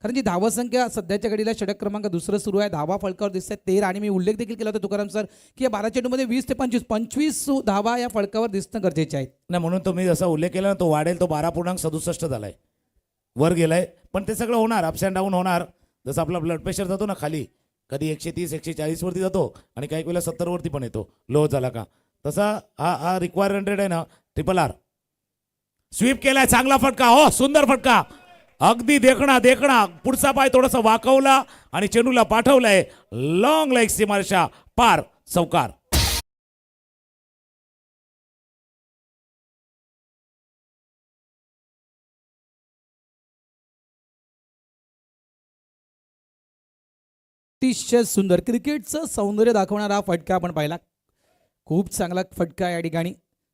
कारण जी धावसंख्या सध्याच्या घडीला षटक क्रमांक दुसरं सुरू आहे. धावा फळकावर दिसत आहेत 13 आणि मी उल्लेख देखील केला होता तुकाराम सर की या 12 चेंडूमध्ये 20 ते 25 धावा या फळकावर दिसणं गरजेचे आहेत. नाही म्हणून तो मी जसा उल्लेख केला ना तो वाढेल. तो 12.67 झालाय वर गेलाय पण ते सगळं होणार अप्स अँड डाऊन होणार. जसं आपला ब्लड प्रेशर जातो ना खाली कधी 130 140 वरती जातो आणि काही वेळेला 70 वरती पण येतो लो झाला का तसा हा रिक्वायर रन रेट आहे ना RRR. स्वीप केलाय चांगला फटका हो सुंदर फटका अगदी देखणा पुढचा पाय थोडासा वाकवला आणि चेंडूला पाठवलाय लॉंग लेग सीमारेषा पार चौकार. अतिशय सुंदर क्रिकेटचं सौंदर्य दाखवणारा हा फटका आपण पाहिला. खूप चांगला फटका या ठिकाणी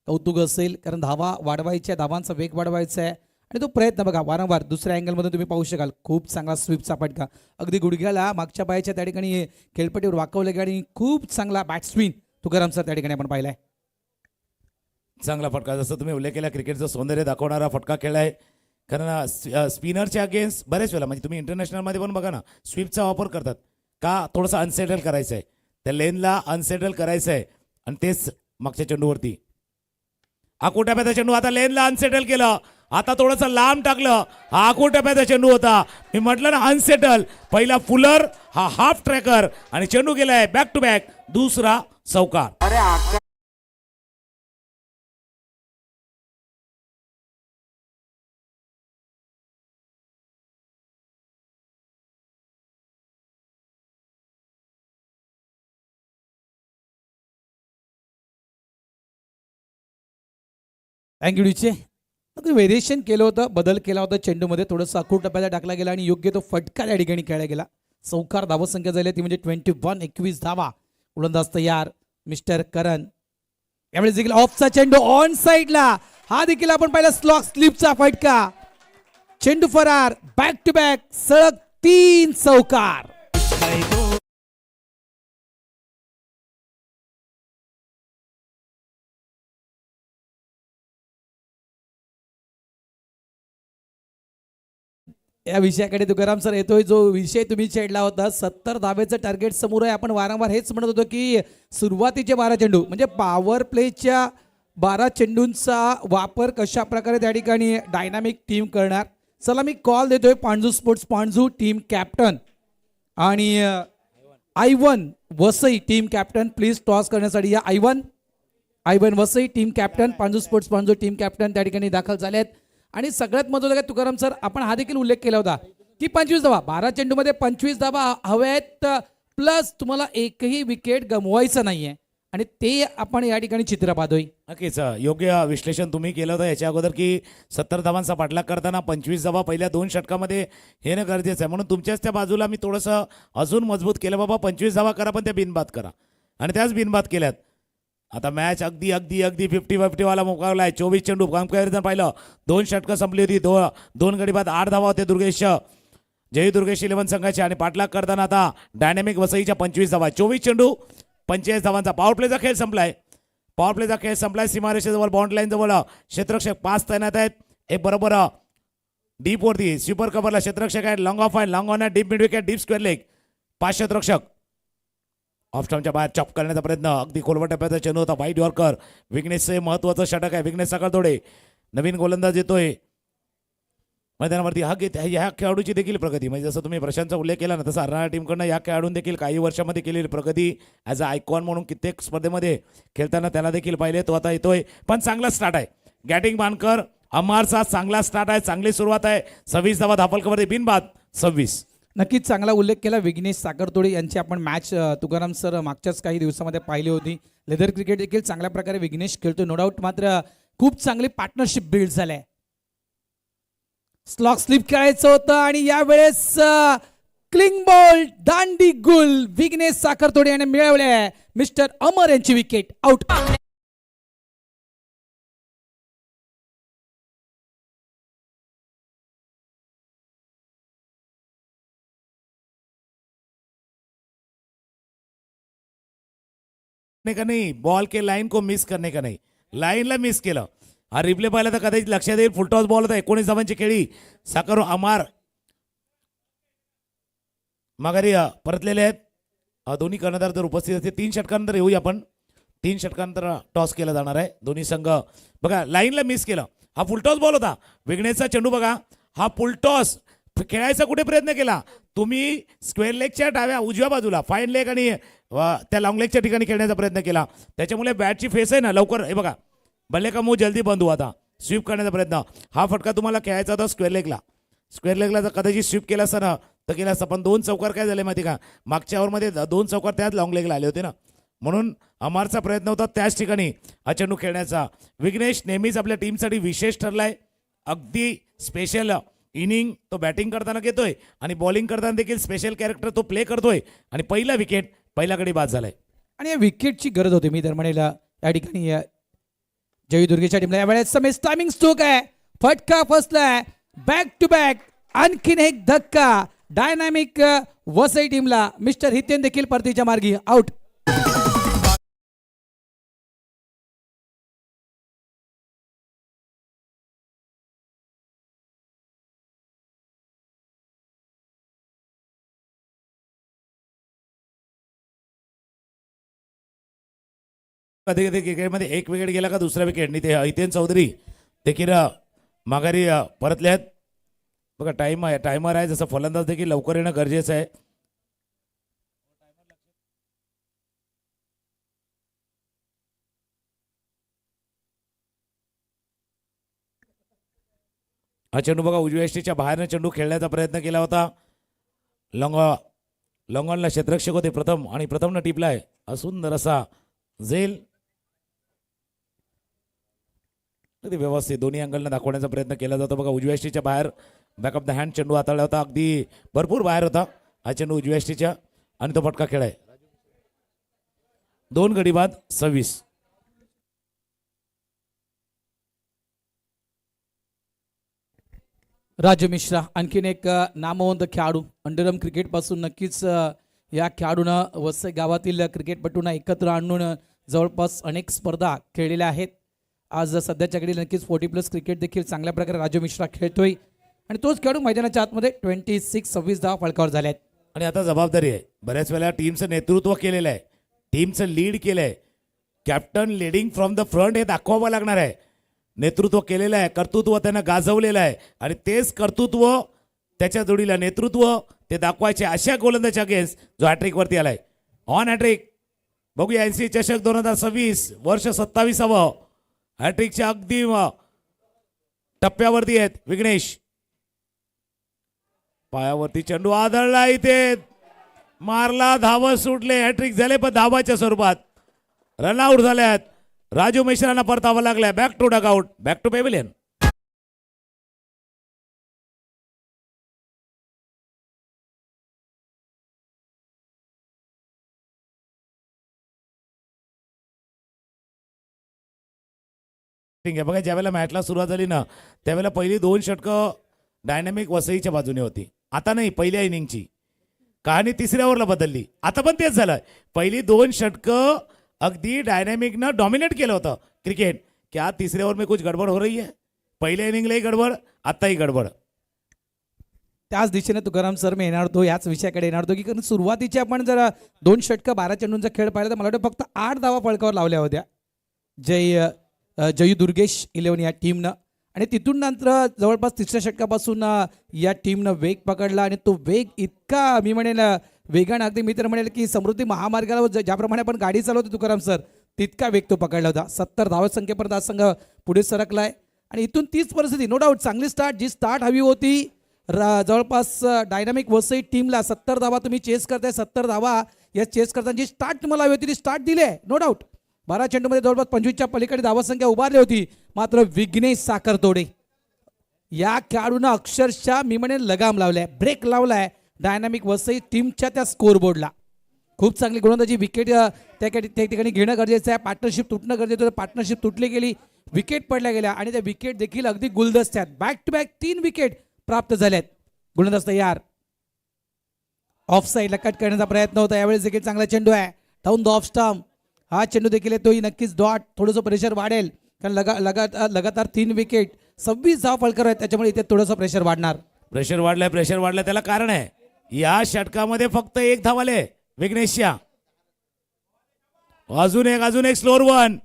कौतुक असेल कारण धावा वाढवायच्या धावांचा वेग वाढवायचा आहे आणि तो प्रयत्न बघा वारंवार दुसऱ्या अँगलमध्ये तुम्ही पाहू शकाल. खूप चांगला स्वीपचा फटका अगदी गुडघ्याला मागच्या पायाच्या त्या ठिकाणी खेळपट्टीवर वाकवलं गेलं आणि खूप चांगला बॅट स्विंग तुकाराम सर त्या ठिकाणी आपण पाहिलाय. चांगला फटका जसं तुम्ही उल्लेख केला क्रिकेटचं सौंदर्य दाखवणारा फटका खेळलाय कारण स्पिनरच्या अगेन्स्ट बरेच वेळा म्हणजे तुम्ही इंटरनॅशनलमध्ये पण बघा ना स्वीपचा वापर करतात का थोडंसं अनसेटल करायचं आहे त्या लेनला अनसेटल करायचं आहे आणि तेच मागच्या चेंडूवरती आकुटप्याचा चेंडू आता लेनला अनसेटल केलं आता थोडंसं लांब टाकलं. हा आकुटप्याचा चेंडू होता मी म्हटलं ना अनसेटल. पहिला फुलर हा हाफ ट्रॅकर आणि चेंडू गेलाय बॅक टू बॅक दुसरा चौकार. थँक्यू डीचे. व्हेरिएशन केलं होतं बदल केला होता चेंडूमध्ये थोडंसं अकूट टप्प्याला टाकला गेला आणि योग्य तो फटका त्या ठिकाणी खेळला गेला. चौकार धावसंख्या झाली ती म्हणजे 21 धावा. गोलंदाज तयार मिस्टर करण. यावेळेस देखील ऑफचा चेंडू ऑन साईडला हा देखील आपण पाहिला स्लॉक स्लिपचा फटका. चेंडू फरार बॅक टू बॅक सलग 3 चौकार. या विषयाकडे तुकाराम सर येतोय. जो विषय तुम्ही छेडला होता 70 धावेचं टार्गेट समोर आहे. आपण वारंवार हेच म्हणत होतो की सुरुवातीचे 12 चेंडू म्हणजे पॉवर प्लेच्या 12 चेंडूंचा वापर कशा प्रकारे त्या ठिकाणी डायनामिक टीम करणार. चला मी कॉल देतोय Panju sports Panju team captain आणि Ivan Vasai team captain please toss करण्यासाठी या. Ivan Vasai team captain Panju sports Panju team captain त्या ठिकाणी दाखल झालेत. आणि सगळ्यात महत्त्वाचं काय तुकाराम सर आपण हा देखील उल्लेख केला होता की 25 धावा 12 चेंडूमध्ये 25 धावा हव्या आहेत प्लस तुम्हाला एकही विकेट गमवायचं नाहीये आणि ते आपण या ठिकाणी चित्र पाहतोय. नक्कीच योग्य विश्लेषण तुम्ही केलं होतं याच्या अगोदर की 70 धावांचा पाठलाग करताना 25 धावा पहिल्या 2 षटकामध्ये येणं गरजेचं आहे. म्हणून तुमच्याच त्या बाजूला मी थोडंसं अजून मजबूत केलं बाबा 25 धावा करा पण त्या बिनबाद करा आणि त्याच बिनबाद केल्यात. आता मॅच अगदी अगदी अगदी 50-50 वाला मुकाबला आहे. 24 चेंडू कंपॅरिझन पाहिलं 2 षटकं संपली होती. 2 गडी बाद 8 धावा होते दुर्गेश जय दुर्गेश 11 संघाचे आणि पाठलाग करताना आता डायनॅमिक वसईच्या 25 धावा 24 चेंडू 45 धावांचा. पॉवर प्लेचा खेळ संपलाय. पॉवर प्लेचा खेळ संपलाय. सीमारेषेजवळ बाउंड्री लाईन जवळ क्षेत्ररक्षक 5 तैनात आहेत. एक बरोबर डीप वरती स्वीपर कव्हरला क्षेत्ररक्षक आहेत. लॉंग ऑफ आहे लॉंग ऑन आहे deep mid wicket deep square leg 5 क्षेत्ररक्षक ऑफ स्टंपच्या बाहेर चॉप करण्याचा प्रयत्न. अगदी खोलवर टप्प्याचा चेंडू होता. वाईट यॉर्कर विघ्नेशचे महत्वाचं षटक आहे. विघ्नेश साखरतोडे नवीन गोलंदाज येतोय मैदानावरती. ह्या खेळाडूची देखील प्रगती म्हणजे जसं तुम्ही प्रशांतचा उल्लेख केला ना तसं हरणाऱ्या टीमकडनं या खेळाडून देखील काही वर्षामध्ये केलेली प्रगती ॲज अ आयकॉन म्हणून कित्येक स्पर्धेमध्ये खेळताना त्याला देखील पाहिले. तो आता येतोय पण चांगला स्टार्ट आहे. गॅटिंग बानकर अमारचा चांगला स्टार्ट आहे. चांगली सुरुवात आहे. 26 धावा धापलकवरती बिनबाद 26. नक्कीच चांगला उल्लेख केला. विघ्नेश साखरतोडे यांची आपण मॅच तुकाराम सर मागच्याच काही दिवसामध्ये पाहिली होती. लेदर क्रिकेट देखील चांगल्या प्रकारे विघ्नेश खेळतोय नो डाऊट. मात्र खूप चांगली पार्टनरशिप बिल्ड झालंय. स्लॉक स्लिप खेळायचं होतं आणि यावेळेस क्लिंग बॉल दांडी गुल विघ्नेश साखरतोडे याने मिळवले. मिस्टर अमर यांची विकेट आउट. का नाही बॉल के लाइन को मिस करने का नाही. लाईनला मिस केलं. हा रिप्ले पाहिला तर कदाचित लक्षात येईल. फुलटॉस बॉल होता 19 धावांची खेळी. साखर अमार माघारी परतलेले आहेत. दोन्ही कर्णधार जर उपस्थित असते 3 षटकानंतर येऊया आपण. 3 षटकानंतर टॉस केला जाणार आहे. दोन्ही संघ बघा लाईनला मिस केलं. हा फुलटॉस बॉल होता. विघ्नेशचा चेंडू बघा. हा फुलटॉस खेळायचा कुठे प्रयत्न केला तुम्ही स्क्वेअर लेगच्या डाव्या उजव्या बाजूला फाईन लेग आणि त्या लॉंग लेगच्या ठिकाणी खेळण्याचा प्रयत्न केला. त्याच्यामुळे बॅटची फेस आहे ना लवकर हे बघा बल्ले का मूव जल्दी बंद हुआ था. स्वीप करण्याचा प्रयत्न. हा फटका तुम्हाला खेळायचा होता स्क्वेअर लेगला. स्क्वेअर लेगला जर कदाचित स्वीप केला असता ना तर केला असता पण 2 चौकार काय झाले माहिती का मागच्या ओव्हरमध्ये 2 चौकार त्याच लॉंग लेगला आले होते ना म्हणून अमारचा प्रयत्न होता त्याच ठिकाणी हा चेंडू खेळण्याचा. विघ्नेश नेहमीच आपल्या टीमसाठी विशेष ठरलाय. अगदी स्पेशल इनिंग तो बॅटिंग करताना घेतोय आणि बॉलिंग करताना देखील स्पेशल कॅरेक्टर तो प्ले करतोय आणि पहिला विकेट पहिला गडी बाद झालाय. आणि या विकेटची गरज होती. मी तर म्हणेल या ठिकाणी जय दुर्गेच्या टीमला यावेळेस समेस टायमिंग स्ट्रोक आहे. फटका फसलाय. बॅक टू बॅक आणखीन एक धक्का डायनामिक वसई टीमला. मिस्टर हितेन देखील परतीच्या मार्गी आउट. कधी कधी क्रिकेटमध्ये एक विकेट गेला का दुसरा विकेट नाही. ते हितेन चौधरी देखील माघारी परतले आहेत. बघा टायमर आहे जसं फलंदाज देखील लवकर येणं गरजेचं आहे. हा चेंडू बघा उजव्या यष्टीच्या बाहेरनं चेंडू खेळण्याचा प्रयत्न केला होता. लॉंगॉनला क्षेत्ररक्षक होते प्रथम आणि प्रथमनं टिपलाय. हा सुंदर असा झेल अगदी व्यवस्थित दोन्ही अँगलनं दाखवण्याचा प्रयत्न केला जातो. बघा उजव्या यष्टीच्या बाहेर बॅकअप द हँड चेंडू हाताळला होता. अगदी भरपूर बाहेर होता हा चेंडू उजव्या यष्टीच्या आणि तो फटका खेळाय. 2 गडी बाद 26. राजू मिश्रा आणखीन एक नामवंत खेळाडू. अंडरम क्रिकेट पासून नक्कीच या खेळाडूनं वसई गावातील क्रिकेटपटूंना एकत्र आणून जवळपास अनेक स्पर्धा खेळलेल्या आहेत. आज सध्याच्या घडी नक्कीच 40+ क्रिकेट देखील चांगल्या प्रकारे राजू मिश्रा खेळतोय आणि तोच खेळाडू मैदानाच्या आतमध्ये 26 धावा फलकावर झाल्या आहेत. आणि आता जबाबदारी आहे. बऱ्याच वेळेला टीमचं नेतृत्व केलेलं आहे, टीमचं लीड केलं आहे. Captain leading from the front हे दाखवावं लागणार आहे. नेतृत्व केलेलं आहे, कर्तृत्व त्यानं गाजवलेलं आहे आणि तेच कर्तृत्व त्याच्या जोडीला नेतृत्व ते दाखवायचे अशा गोलंदाजच्या अगेन्स्ट जो हॅट्रिकवरती आलाय. ऑन हॅट्रिक बघूया NCA चषक 2026 वर्ष 27व हॅट्रिकच्या अगदी टप्प्यावरती आहेत विघ्नेश. पायावरती चेंडू आदळला, इथे मारला, धावा सुटले, हॅट्रिक झाले पण धावाच्या स्वरूपात रनआउट झाल्यात. राजू मिश्रांना परतावा लागलाय. Back to dugout, back to pavilion. बघा ज्यावेळेला मॅचला सुरुवात झाली ना त्यावेळेला पहिली 2 षटकं डायनामिक वसईच्या बाजूने होती. आता नाही, पहिल्या इनिंगची कहाणी तिसऱ्या ओव्हरला बदलली. आता पण तेच झालं. पहिली 2 षटकं अगदी डायनामिकनं डॉमिनेट केलं होतं क्रिकेट. क्या तिसऱ्या ओव्हर में कुछ गडबड हो रही है? पहिल्या इनिंगलाही गडबड, आताही गडबड. त्याच दिशेने तुकाराम सर मी येणार होतो, याच विषयाकडे येणार होतो की कारण सुरुवातीची आपण जर 2 षटकं 12 चेंडूंचा खेळ पाहिला तर मला वाटतं फक्त 8 धावा फलकावर लावल्या होत्या जयू दुर्गेश 11 या टीमनं. आणि तिथून नंतर जवळपास तिसऱ्या षटकापासून या टीमनं वेग पकडला आणि तो वेग इतका मी म्हणेल वेगानं, अगदी मी तर म्हणेल की समृद्धी महामार्गावर ज्याप्रमाणे आपण गाडी चालवतो तुकाराम सर तितका वेग तो पकडला होता. 70 धावसंख्येपर्यंत आज संघ पुढे सरकलाय आणि इथून तीच परिस्थिती नो डाऊट चांगली स्टार्ट जी स्टार्ट हवी होती जवळपास डायनामिक वसई टीमला. 70 धावा तुम्ही चेस करताय, 70 धावा या चेस करताना जी स्टार्ट मला हवी होती ती स्टार्ट दिली आहे नो डाऊट. 12 चेंडूमध्ये जवळपास 25च्या पलीकडे धावसंख्या उभारली होती. मात्र विघ्नेश साखरतोडे या खेळाडूंना अक्षरशः मी म्हणेन लगाम लावलाय, ब्रेक लावलाय डायनामिक वसई टीमच्या त्या स्कोरबोर्डला. खूप चांगली गोलंदाजी विकेट त्या ठिकाणी घेणं गरजेचं आहे. पार्टनरशिप तुटणं गरजेचं होतं. पार्टनरशिप तुटली गेली, विकेट पडल्या गेल्या आणि त्या विकेट देखील अगदी गुलदस्त्यात बॅक टू बॅक 3 विकेट प्राप्त झाल्यात. गोलंदाज तयार, ऑफ साईडला कट करण्याचा प्रयत्न होता. यावेळेस देखील चांगला चेंडू आहे डाऊन द ऑफ स्टंप. हा चेंडू देखील तोही नक्कीच डॉट, थोडंसं प्रेशर वाढेल कारण लगातार 3 विकेट 26 धाव फलकर आहेत त्याच्यामुळे इथे थोडंसं प्रेशर वाढणार. प्रेशर वाढलंय त्याला कारण आहे या षटकामध्ये फक्त 1 धाव आले विघ्नेशच्या. अजून एक स्लोअर वन.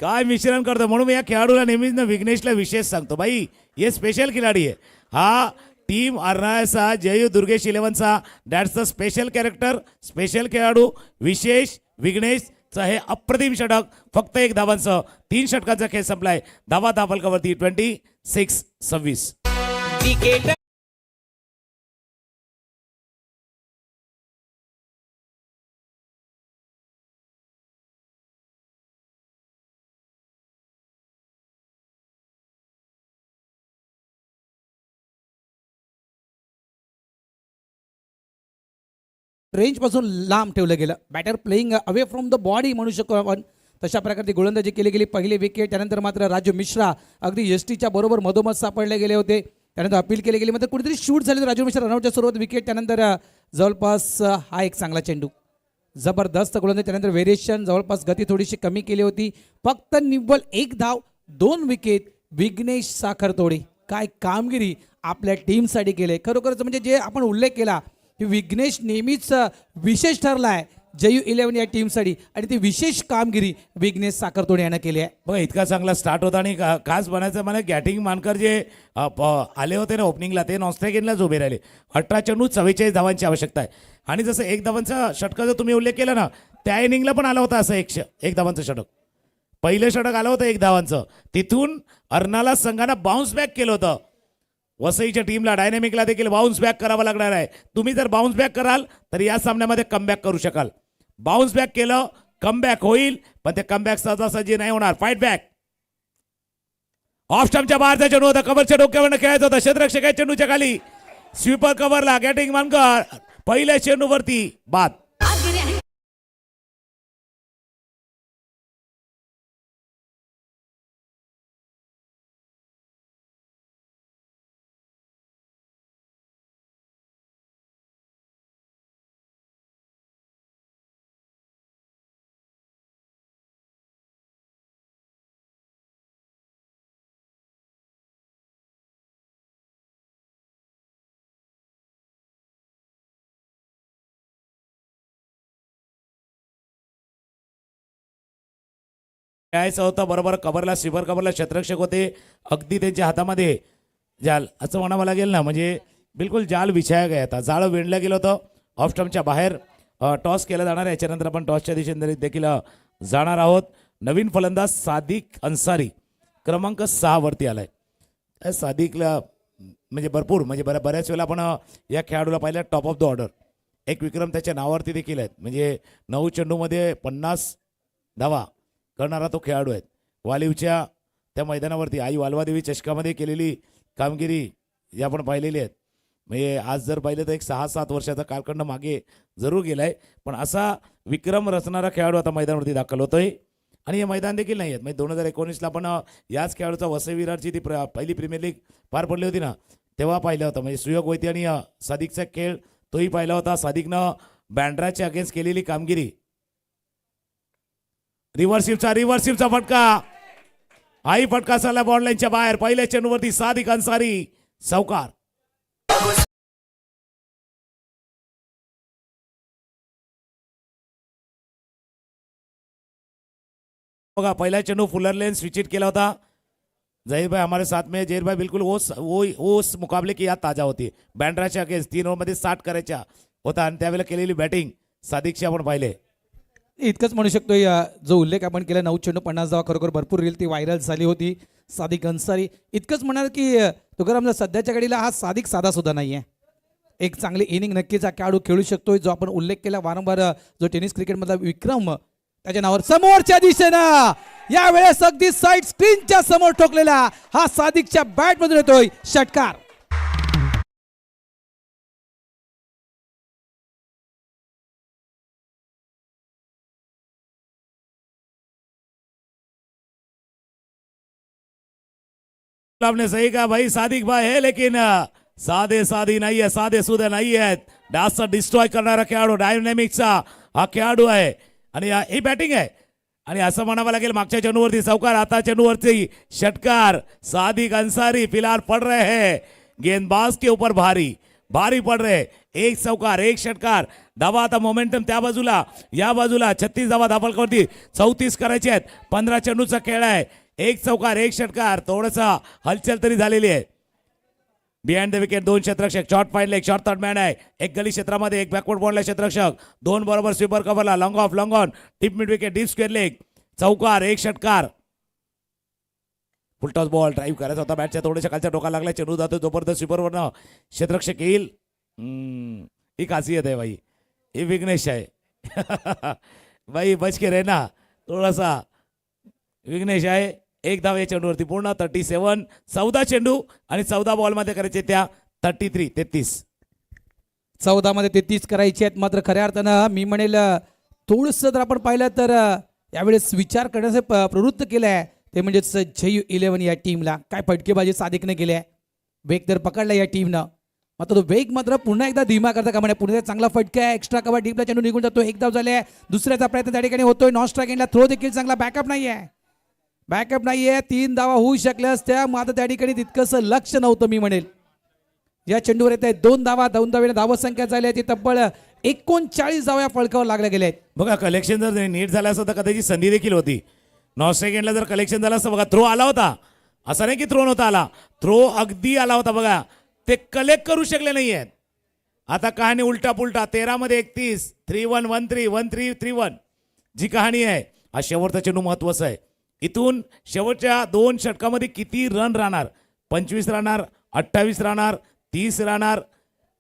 काय मिश्रण करतो म्हणून मी या खेळाडूला नेहमीच विघ्नेशला विशेष सांगतो, भाई ये स्पेशल खिलाडी आहे. हा टीम अर्नाळ्याचा जयू दुर्गेश 11चा that's the special character, special खेळाडू विशेष विघ्नेशचा हे अप्रतिम षटक. फक्त 1 धावांसह 3 षटकांचा खेळ संपलाय. धावा फलकावरती 26-26. रेंज पासून लांब ठेवलं गेलं. Batter playing away from the body म्हणू शकतो आपण. तशा प्रकारची गोलंदाजी केली गेली. पहिली विकेट, त्यानंतर मात्र राजू मिश्रा अगदी एसटीच्या बरोबर मधोमध सापडले गेले होते. त्यानंतर अपील केली गेली, मात्र कुठेतरी शूट झाले. राजू मिश्रा रनआउटच्या सुरुवात विकेट, त्यानंतर जवळपास हा एक चांगला चेंडू, जबरदस्त गोलंदाजी. त्यानंतर व्हेरिएशन, जवळपास गती थोडीशी कमी केली होती. फक्त निव्वळ 1 धाव 2 विकेट. विघ्नेश साखरतोडे काय कामगिरी आपल्या टीमसाठी केले. खरोखरच म्हणजे जे आपण उल्लेख केला की विघ्नेश नेहमीच विशेष ठरला आहे जयू 11 या टीमसाठी आणि ती विशेष कामगिरी विघ्नेश साखरतोडे यानं केली आहे. बघा इतका चांगला स्टार्ट होता आणि खास बनायचं मला गॅटिंग मानकर जे आले होते ना ओपनिंगला ते नॉस्ट्रेगेनलाच उभे राहिले. 18 चेंडू 44 धावांची आवश्यकता आहे. आणि जसं 1 धावांचा षटका जर तुम्ही उल्लेख केला ना त्या इनिंगला पण आला होता असं 1 धावांचं षटक. पहिलं षटक आलं होतं 1 धावांचं. तिथून अर्नाला संघानं बाउन्स बॅक केलं होतं. वसईच्या टीमला डायनामिकला देखील बाउन्स बॅक करावा लागणार आहे. तुम्ही जर बाउन्स बॅक कराल तर या सामन्यामध्ये कमबॅक करू शकाल. बाउन्स बॅक केलं कमबॅक होईल, पण ते कमबॅक सहजासहजी नाही होणार. Fight back. ऑफ स्टंपच्या बाहेरचा चेंडू होता, कव्हरच्या डोक्यावरनं खेळायचा होता. क्षेत्ररक्षक चेंडूच्या खाली, स्वीपर कव्हरला, गॅटिंग मानकर पहिल्या चेंडूवरती बाद. खेळायचं होतं बरोबर कव्हरला स्वीपर कव्हरला क्षेत्ररक्षक होते अगदी त्यांच्या हातामध्ये जाल असं म्हणावं लागेल ना म्हणजे बिलकुल जाल बिछाया गया था जाळं विणलं गेलं होतं ऑफ स्टंपच्या बाहेर टॉस केला जाणार आहे याच्यानंतर आपण टॉसच्या दिशेने देखील जाणार आहोत नवीन फलंदाज सादिक अन्सारी क्रमांक 6 वरती आलाय सादिकला म्हणजे भरपूर म्हणजे बऱ्याच वेळेला आपण या खेळाडूला पाहिलं टॉप ऑफ द ऑर्डर एक विक्रम त्याच्या नावावरती देखील आहेत म्हणजे 9 चेंडूमध्ये 50 धावा करणारा तो खेळाडू आहे वालिवच्या त्या मैदानावरती आई वालवादेवी चषकामध्ये केलेली कामगिरी जी आपण पाहिलेली आहेत म्हणजे आज जर पाहिलं तर एक 6-7 वर्षाचा कालखंड मागे जरूर गेलाय पण असा विक्रम रचणारा खेळाडू आता मैदानावरती दाखल होतोय आणि हे मैदान देखील नाही आहेत म्हणजे 2019ला आपण याच खेळाडूचा वसई विरारची ती पहिली प्रीमियर लीग पार पडली होती ना तेव्हा पाहिलं होतं म्हणजे सुयोग वैती आणि सादिकचा खेळ तोही पाहिला होता सादिकनं बँड्राच्या अगेन्स्ट केलेली कामगिरी रिव्हर्सिवचा फटका हाही फटका चालला बॉर्डलाईनच्या बाहेर पहिल्या चेंडूवरती सादिक अन्सारी चौकार बघा पहिला चेंडू फुलर लेन स्विच केला होता जहीर भाई हमारे साथ में जहीर भाई बिल्कुल उस मुकाबले की याद ताजा होती बँड्राच्या अगेन्स्ट 3 ओव्हरमध्ये 60 करायच्या होता आणि त्यावेळेला केलेली बॅटिंग सादिकची आपण पाहिले इतकंच म्हणू शकतो जो उल्लेख आपण केला 9 चेंडू 50 धावा खरोखर भरपूर रील ती व्हायरल झाली होती सादिक अन्सारी इतकंच म्हणणार की तुकाराम सध्याच्या घडीला हा सादिक साधा सुद्धा नाही आहे एक चांगली इनिंग नक्कीच हा खेळाडू खेळू शकतोय जो आपण उल्लेख केला वारंवार जो टेनिस क्रिकेटमधला विक्रम त्याच्या नावावर समोरच्या दिशेनं यावेळेस अगदी साईड स्क्रीनच्या समोर ठोकलेला हा सादिकच्या बॅट मधून येतोय षटकार आपने सही कहा भाई सादिक भाई है लेकिन साधे नहीं है साधे सुधे नहीं है डास डिस्ट्रॉय करणारा खेळाडू डायनॅमिकचा हा खेळाडू आहे आणि ही बॅटिंग आहे आणि असं म्हणावं लागेल मागच्या चेंडूवरती चौकार आता चेंडूवरती षटकार सादिक अन्सारी फिलहाल पड़ रहे हैं गेंदबाज के ऊपर भारी पड़ रहे एक चौकार एक षटकार धावा आता मोमेंटम त्या बाजूला या बाजूला 36 धावा धापलकावरती 34 करायचे आहेत 15 चेंडूचा खेळ आहे एक चौकार एक षटकार थोडंसं हलचल तरी झालेली आहे बिहाइंड द विकेट 2 क्षेत्ररक्षक short fine leg short third man आहे एक गली क्षेत्रामध्ये एक बॅकवर्ड बॉलला क्षेत्ररक्षक 2 बरोबर स्वीपर कव्हरला long off long on deep mid wicket deep square leg चौकार एक षटकार फुलटॉस बॉल ड्राईव्ह करायचा होता बॅटच्या थोड्याशा खालच्या डोका लागला चेंडू जातो जबरदस्त स्वीपरवरनं क्षेत्ररक्षक येईल ही खासियत आहे भाई हे विघ्नेश आहे भाई बच के रहना थोडासा विघ्नेश आहे एक धाव या चेंडूवरती पूर्ण 37 14 चेंडू आणि 14 बॉलमध्ये करायचे त्या 33 14 मध्ये 33 करायचे आहेत मात्र खऱ्या अर्थानं मी म्हणेल थोडंसं जर आपण पाहिलं तर यावेळेस विचार करण्याचे प्रवृत्त केलं आहे ते म्हणजेच जयू 11 या टीमला काय फटकेबाजी सादिकने केली आहे वेग तर पकडला या टीमनं मात्र तो वेग मात्र पुन्हा एकदा धीमा करता कामा नये पुन्हा चांगला फटका आहे एक्स्ट्रा कव्हर डीपला चेंडू निघून जातो एक धाव झाले दुसऱ्याचा प्रयत्न त्या ठिकाणी होतोय नॉन स्ट्राईक एंडला थ्रो देखील चांगला बॅकअप नाहीये 3 धावा होऊ शकल्या असत्या मात्र त्या ठिकाणी तितकंसं लक्ष नव्हतं मी म्हणेल या चेंडूवर येत आहे 2 धावेने धावसंख्या झाली आहे ती तब्बल 39 धावा या फळकावर लागल्या गेल्या आहेत बघा कलेक्शन जर नीट झालं असतं तर कदाचित संधी देखील होती नॉन स्ट्राईक एंडला जर कलेक्शन झालं असतं बघा थ्रो आला होता असं नाही की थ्रो नव्हता आला थ्रो अगदी आला होता बघा ते कलेक्ट करू शकले नाही आहेत आता कहाणी उलटा पुलटा 13 मध्ये 31 3-1 1-3 1-3 3-1 जी कहाणी आहे हा शेवटचा चेंडू महत्वाचा आहे इथून शेवटच्या 2 षटकामध्ये किती रन राहणार 25 राहणार 28 राहणार 30 राहणार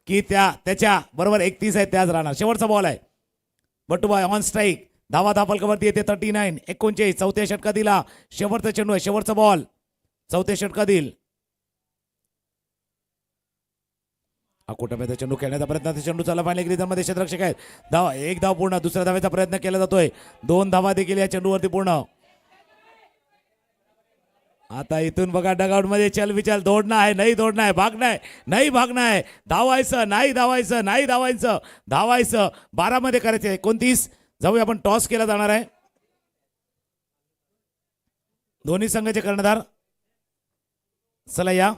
की त्याच्या बरोबर 31 आहे त्याच राहणार शेवटचा बॉल आहे बटूबाई ऑन स्ट्राईक धावा धापलकावरती येते 39 39 चौथ्या षटकातील शेवटचा चेंडू आहे शेवटचा बॉल चौथ्या षटकातील अकोटामध्ये चेंडू खेळण्याचा प्रयत्न चेंडू चालला फायनल ग्रीजमध्ये क्षेत्ररक्षक आहेत धावा एक धाव पूर्ण दुसऱ्या धावेचा प्रयत्न केला जातोय 2 धावा देखील या चेंडूवरती पूर्ण आता इथून बघा डगआउट मध्ये चल विचल दौड़ना है नहीं दौड़ना है भागना है नहीं भागना है धावायचं नाही धावायचं नाही धावायचं 12 मध्ये करायचं 29 जाऊया आपण टॉस केला जाणार आहे दोन्ही संघाचे कर्णधार चला या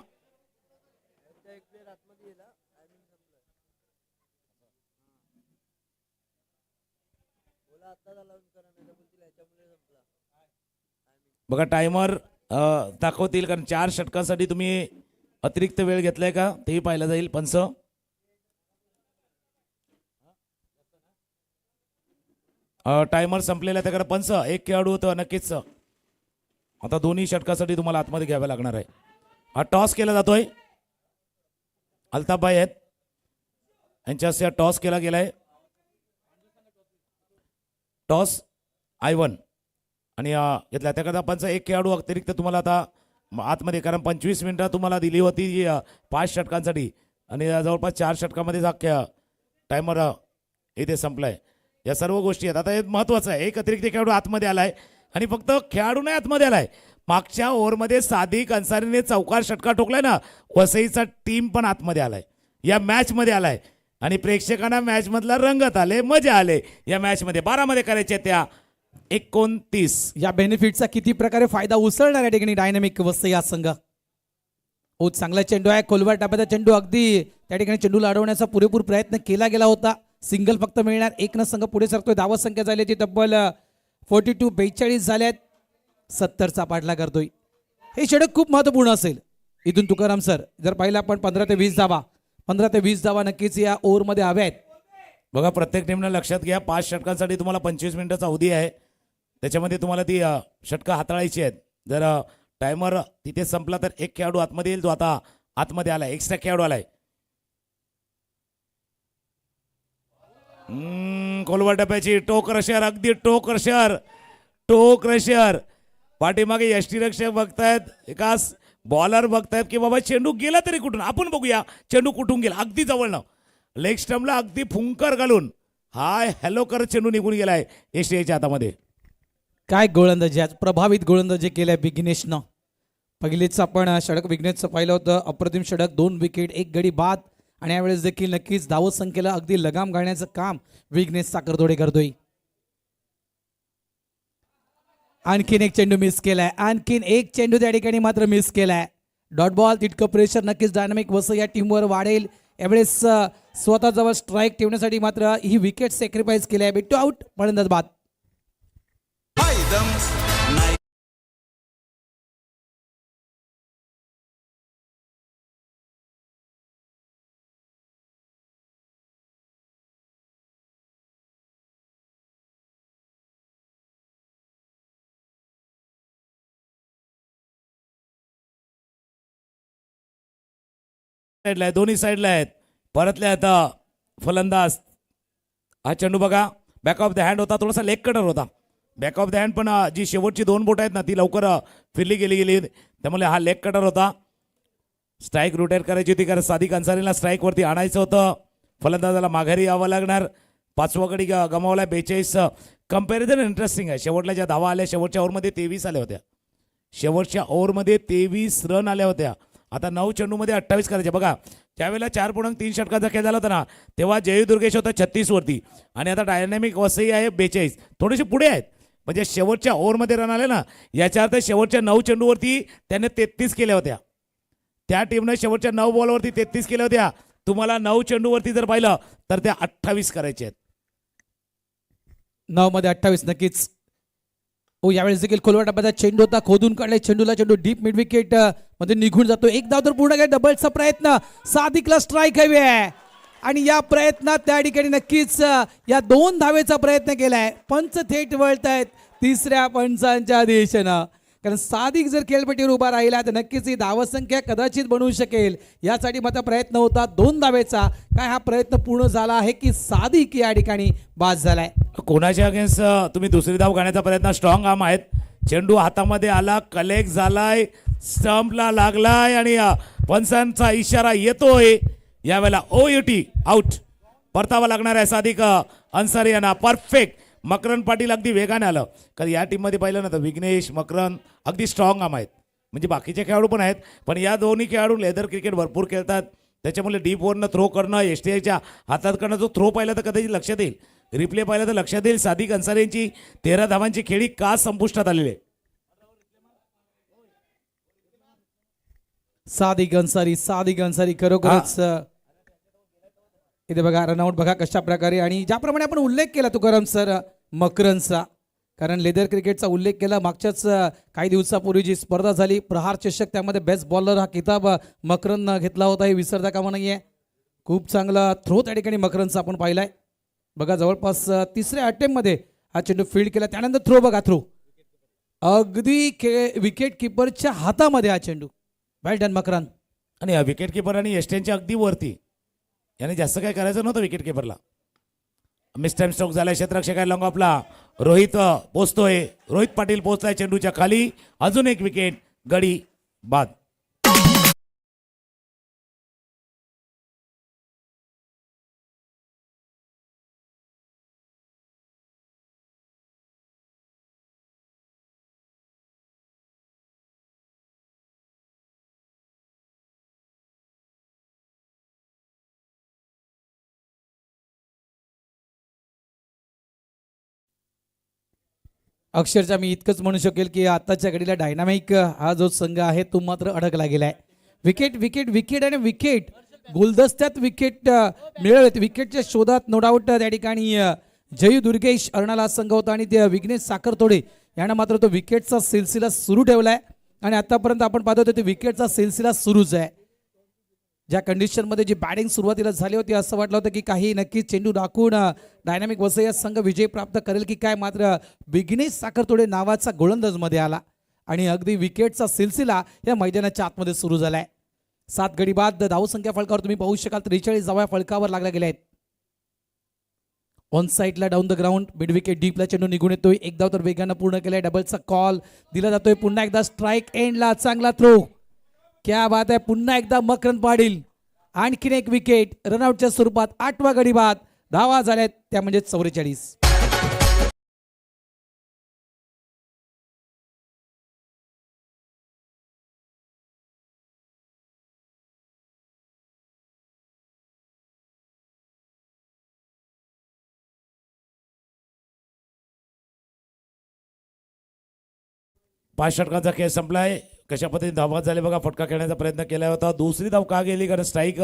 बघा टायमर दाखवतील, कारण 4 षटकासाठी तुम्ही अतिरिक्त वेळ घेतलाय का तेही पाहिलं जाईल. पंच टायमर संपलेला आहे त्याकडे पंच. एक खेळाडू होतं नक्कीच. आता दोन्ही षटकासाठी तुम्हाला आतमध्ये घ्यावं लागणार आहे. हा टॉस केला जातोय. अल्ताफबाई आहेत यांच्या हस्ते टॉस केला गेलाय. टॉस I1 आणि घेतला त्याकरता पंच एक खेळाडू अतिरिक्त तुम्हाला आता आतमध्ये, कारण 25 मिनिटं तुम्हाला दिली होती 5 षटकांसाठी आणि जवळपास 4 षटकामध्ये अख्ख्या टायमर इथे संपलाय. या सर्व गोष्टी आहेत. आता हे महत्वाचं आहे, एक अतिरिक्त खेळाडू आतमध्ये आलाय आणि फक्त खेळाडू नाही आतमध्ये आलाय. मागच्या ओव्हरमध्ये सादिक अन्सारीने चौकार षटका ठोकलाय ना, वसईचा टीम पण आतमध्ये आलाय, या मॅच मध्ये आलाय आणि प्रेक्षकांना मॅच मधला रंगत आले, मजा आले. या मॅच मध्ये 12 मध्ये करायचे त्या 29. या बेनिफिटचा किती प्रकारे फायदा उचलणार या ठिकाणी डायनामिक वसई हा संघ. ओ चांगला चेंडू आहे, खोलवर टाकायचा चेंडू, अगदी त्या ठिकाणी चेंडूला अडवण्याचा पुरेपूर प्रयत्न केला गेला होता. सिंगल फक्त मिळणार, एक न संघ पुढे सरतोय. धावत संख्या झाली ती तब्बल 42 झाल्यात. 70चा पाठला करतोय. हे षटक खूप महत्वपूर्ण असेल इथून. तुकाराम सर जर पाहिलं आपण 15 ते 20 धावा, 15 ते 20 धावा नक्कीच या ओव्हरमध्ये हव्या आहेत. बघा प्रत्येक टीमनं लक्षात घ्या, 5 षटकांसाठी तुम्हाला 25 मिनिटाचा अवधी आहे. त्याच्यामध्ये तुम्हाला ती षटकं हाताळायची आहेत. जर टायमर तिथे संपला तर एक खेळाडू आतमध्ये येईल, तो आता आतमध्ये आलाय, एक्स्ट्रा खेळाडू आलाय. कोलवर टप्प्याची टो क्रशर, अगदी टो क्रशर, टो क्रशर. पाठीमागे यष्टीरक्षक बघतायत, एकाच बॉलर बघतायत की बाबा चेंडू गेला तरी कुठून, आपण बघूया चेंडू कुठून गेला. अगदी जवळनं लेग स्टंपला अगदी फुंकर घालून हाय हॅलो करत चेंडू निघून गेलाय एसटीआयच्या हातामध्ये. काय गोलंदाजी आज, प्रभावित गोलंदाजी केल्या विघ्नेशनं. पहिलेच आपण षटक विघ्नेशचं पाहिलं होतं, अप्रतिम षटक, 2 विकेट 1 गडी बाद. आणि यावेळेस देखील नक्कीच धावत संख्येला अगदी लगाम घालण्याचं काम विघ्नेश साखरतोडे करतोय. आणखीन एक चेंडू मिस केलाय, आणखीन एक चेंडू त्या ठिकाणी मात्र मिस केलाय. डॉट बॉल, तितकं प्रेशर नक्कीच डायनामिक वसई या टीमवर वाढेल. यावेळेस स्वतःजवळ स्ट्राईक ठेवण्यासाठी मात्र ही विकेट सॅक्रिफाईस केली आहे. बिट्टू आउट, फलंदाज बाद. साईडला आहे, दोन्ही साईडला आहेत. परतल्या आता फलंदाज. हा चेंडू बघा, बॅक ऑफ द हँड होता, थोडासा लेग कटर होता. बॅक ऑफ द हँड पण जी शेवटची 2 बोट आहेत ना ती लवकर फिरली गेली, त्यामुळे हा लेग कटर होता. स्ट्राईक रोटेट करायची होती, कारण सादिक अन्सारीला स्ट्राईक वरती आणायचं होतं. फलंदाजाला माघारी यावं लागणार. 5वा गडी गमावला 42. कंपॅरिझन इंटरेस्टिंग आहे. शेवटला ज्या धावा आल्या, शेवटच्या ओव्हरमध्ये 23 आल्या होत्या. शेवटच्या ओव्हरमध्ये 23 रन आल्या होत्या. आता 9 चेंडूमध्ये 28 करायचे. बघा त्यावेळेला 4.3 षटकाचा खेळ झाला होता ना, तेव्हा जयू दुर्गेश होता 36 वरती आणि आता डायनामिक वसई आहे 42. थोडेसे पुढे आहेत, म्हणजे शेवटच्या ओव्हरमध्ये रन आले ना, याच्या अर्थ शेवटच्या 9 चेंडूवरती त्याने 33 केल्या होत्या. त्या टीमनं शेवटच्या 9 बॉलवरती 33 केल्या होत्या. तुम्हाला 9 चेंडूवरती जर पाहिलं तर त्या 28 करायचे आहेत. 9 मध्ये 28 नक्कीच. ओ यावेळेस देखील खोलवर टप्प्याचा चेंडू होता, खोदून काढले चेंडूला, चेंडू डीप मिड विकेट मध्ये निघून जातो. एक धाव तर पूर्ण काय, डबलचा प्रयत्न, सादिकला स्ट्राईक हवी आहे आणि या प्रयत्नात त्या ठिकाणी नक्कीच या 2 धावेचा प्रयत्न केलाय. पंच थेट वळतायत 3ऱ्या पंचांच्या दिशेनं, कारण सादिक जर खेळपट्टीवर उभा राहिला तर नक्कीच ही धावसंख्या कदाचित बनवू शकेल. यासाठी मात्र प्रयत्न होता 2 धावेचा. काय हा प्रयत्न पूर्ण झाला आहे की सादिक या ठिकाणी बाद झालाय? कोणाच्या अगेन्स्ट तुम्ही दुसरी धाव घेण्याचा प्रयत्न, स्ट्रॉंग आर्म आहेत. चेंडू हातामध्ये आला, कलेक्ट झालाय, स्टंपला लागलाय आणि पंचांचा इशारा येतोय. यावेळेला OUT आउट. परतावा लागणार आहे सादिक अन्सारी यांना. परफेक्ट. मकरन पाटील अगदी वेगाने आलं, कारण या टीममध्ये पाहिलं ना तर विघ्नेश, मकरन अगदी स्ट्रॉंग आर्म आहेत. म्हणजे बाकीचे खेळाडू पण आहेत, पण या दोन्ही खेळाडू लेदर क्रिकेट भरपूर खेळतात. त्याच्यामुळे डीप ओव्हरनं थ्रो करणं, एसटीआयच्या हातात करणं, जो थ्रो पाहिला तर कदाचित लक्षात येईल, रिप्ले पाहिला तर लक्षात येईल सादिक अन्सारी यांची 13 धावांची खेळी का संपुष्टात आलेली आहे. सादिक अन्सारी खरोखरच इथे बघा रनआउट बघा कशा प्रकारे, आणि ज्याप्रमाणे आपण उल्लेख केला तुकाराम सर मकरनचा, कारण लेदर क्रिकेटचा उल्लेख केला मागच्याच काही दिवसापूर्वी जी स्पर्धा झाली प्रहार चषक त्यामध्ये बेस्ट बॉलर हा किताब मकरननं घेतला होता हे विसरता कामा नाहीये. खूप चांगला थ्रो त्या ठिकाणी मकरनचा आपण पाहिलाय. बघा जवळपास तिसऱ्या अटेम्प्टमध्ये हा चेंडू फील्ड केला त्यानंतर थ्रो बघा थ्रो अगदी विकेट किपरच्या हातामध्ये हा चेंडू. वेल डन मकरन. आणि विकेट किपर आणि एस्टेनच्या अगदी वरती याने जास्त काय करायचं नव्हतं विकेट किपरला. मिस टाइम स्ट्रोक झालाय क्षेत्ररक्षक आहे लॉंग ऑफला. रोहित पोचतोय. रोहित पाटील पोचलाय चेंडूच्या खाली. अजून एक विकेट गडी बाद. अक्षरशः मी इतकंच म्हणू शकेल की आताच्या घडीला डायनामिक हा जो संघ आहे तो मात्र अडकला गेलाय. विकेट विकेट विकेट आणि विकेट गुलदस्त्यात विकेट मिळवलेत. विकेटच्या शोधात नो डाऊट त्या ठिकाणी जयू दुर्गेश अर्णाला संघ होता आणि ते विघ्नेश साखरतोडे यांना मात्र तो विकेटचा सिलसिला सुरू ठेवलाय. आणि आतापर्यंत आपण पाहतो ते विकेटचा सिलसिला सुरूच आहे. ज्या कंडिशनमध्ये जी बॅटिंग सुरुवातीला झाली होती असं वाटलं होतं की काही नक्कीच चेंडू राखून डायनामिक वसई संघ विजय प्राप्त करेल की काय, मात्र विघ्नेश साखरतोडे नावाचा गोलंदाज मध्ये आला आणि अगदी विकेटचा सिलसिला या मैदानाच्या आतमध्ये सुरू झालाय. 7 गडी बाद धावसंख्या फलकावर तुम्ही पाहू शकाल 43 धावा फलकावर लागल्या गेल्या आहेत. ऑन साईडला down the ground mid wicket डीपला चेंडू निघून येतोय. एक धाव तर वेगानं पूर्ण केलाय. डबलचा कॉल दिला जातोय. पुन्हा एकदा स्ट्राईक एंडला चांगला थ्रो. क्या बात आहे. पुन्हा एकदा मकरन पाटील आणखीन एक विकेट रनआउटच्या स्वरूपात 8वा गडी बाद. धावा झाल्यात त्या म्हणजे 44. पाच षटकांचा खेळ संपलाय. कशा पद्धतीने धावा झाले बघा. फटका खेळण्याचा प्रयत्न केला होता. दुसरी धाव का गेली कारण स्ट्राईक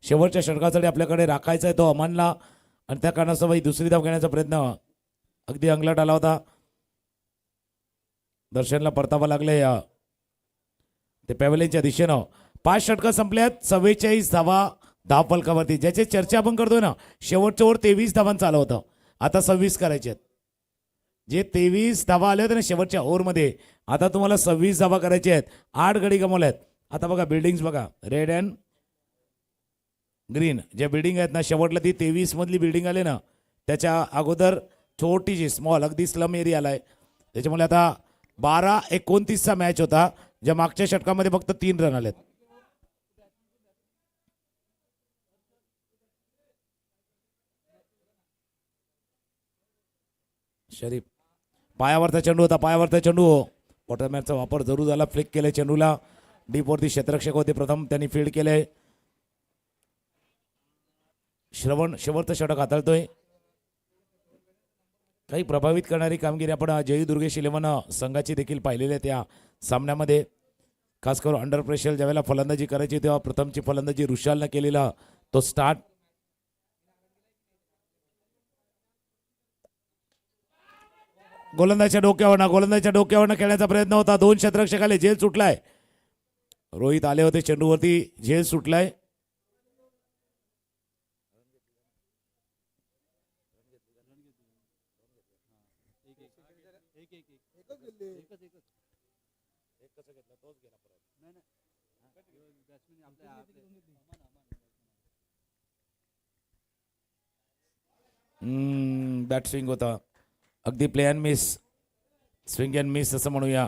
शेवटच्या षटकासाठी आपल्याकडे राखायचा आहे तो अमानला आणि त्या कारणास्तव दुसरी धाव घेण्याचा प्रयत्न अगदी अंगलट आला होता. दर्शनला परतावा लागले ते पॅव्हलियनच्या दिशेनं. 5 षटकं संपल्यात. 44 धावा धाव फलकावरती. ज्याची चर्चा आपण करतोय ना शेवटच्या ओव्हर 23 धावांचं आलं होतं. आता 26 करायचे आहेत. जे 23 धावा आले होते ना शेवटच्या ओव्हरमध्ये आता तुम्हाला 26 धावा करायचे आहेत. 8 गडी गमावले आहेत. आता बघा बिल्डिंग्स बघा रेड अँड ग्रीन ज्या बिल्डिंग आहेत ना शेवटला ती 23 मधली बिल्डिंग आले ना त्याच्या अगोदर छोटीशी स्मॉल अगदी स्लम एरिया आलाय. त्याच्यामुळे आता 12-29चा मॅच होता. ज्या मागच्या षटकामध्ये फक्त 3 रन आलेत. शरीफ पायावरचा चेंडू होता. पायावरचा चेंडू वॉटरमॅनचा वापर जरूर झाला. फ्लिक केले चेंडूला. डीपवरती क्षेत्ररक्षक होते प्रथम त्यांनी फील्ड केले. श्रवण शेवटचं षटक हाताळतोय. काही प्रभावित करणारी कामगिरी आपण जयू दुर्गेश 11 संघाची देखील पाहिलेली आहे त्या सामन्यामध्ये. खास करून अंडर प्रेशर ज्यावेळेला फलंदाजी करायची तेव्हा प्रथमची फलंदाजी रुशालनं केलेला तो स्टार्ट. गोलंदाजच्या डोक्यावरनं खेळण्याचा प्रयत्न होता. 2 क्षेत्ररक्षक आले. झेल सुटलाय. रोहित आले होते चेंडूवरती. झेल सुटलाय. बॅट स्विंग होता. अगदी play and miss swing and miss असं म्हणूया.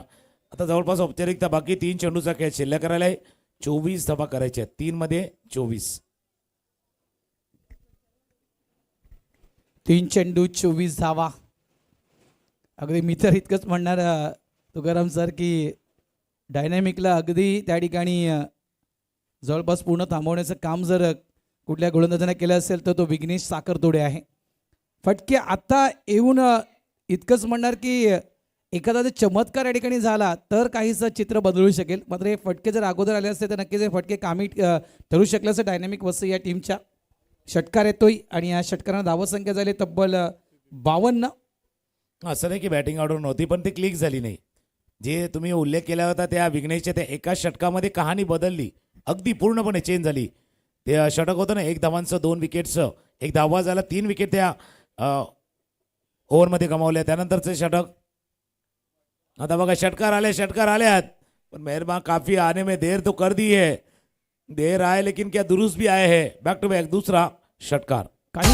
आता जवळपास औपचारिकता बाकी 3 चेंडूचा खेळ शिल्लक करायला आहे. 24 धावा करायच्या आहेत. 3 मध्ये 24. 3 चेंडू 24 धावा. अगदी मी तर इतकंच म्हणणार तुकाराम सर की डायनॅमिकला अगदी त्या ठिकाणी जवळपास पूर्ण थांबवण्याचं काम जर कुठल्या गोलंदाजाने केलं असेल तर तो विघ्नेश साखरतोडे आहे. फटके आता येऊन इतकंच म्हणणार की एखादा जर चमत्कार या ठिकाणी झाला तर काहीसं चित्र बदलू शकेल. मात्र हे फटके जर अगोदर आले असते तर नक्कीच हे फटके कामी ठरू शकले असं डायनॅमिक वसई या टीमच्या. षटकार येतोय आणि या षटकारांना धावसंख्या झाली तब्बल 52. असं नाही की बॅटिंग ऑर्डर नव्हती पण ती क्लिक झाली नाही. जे तुम्ही उल्लेख केला होता त्या विघ्नेशच्या त्या एका षटकामध्ये कहाणी बदलली, अगदी पूर्णपणे चेंज झाली. ते षटक होतं ना 1 धावांचं 2 विकेटचं, 1 धावा झाला 3 विकेट त्या ओव्हरमध्ये गमावल्या. त्यानंतरचे षटक आता बघा षटकार आल्यात पण मेहरबान काफी आने में देर तो कर दी है, देर आए लेकिन क्या दुरुस्त भी आए है. बॅक टू बॅक दूसरा षटकार. काही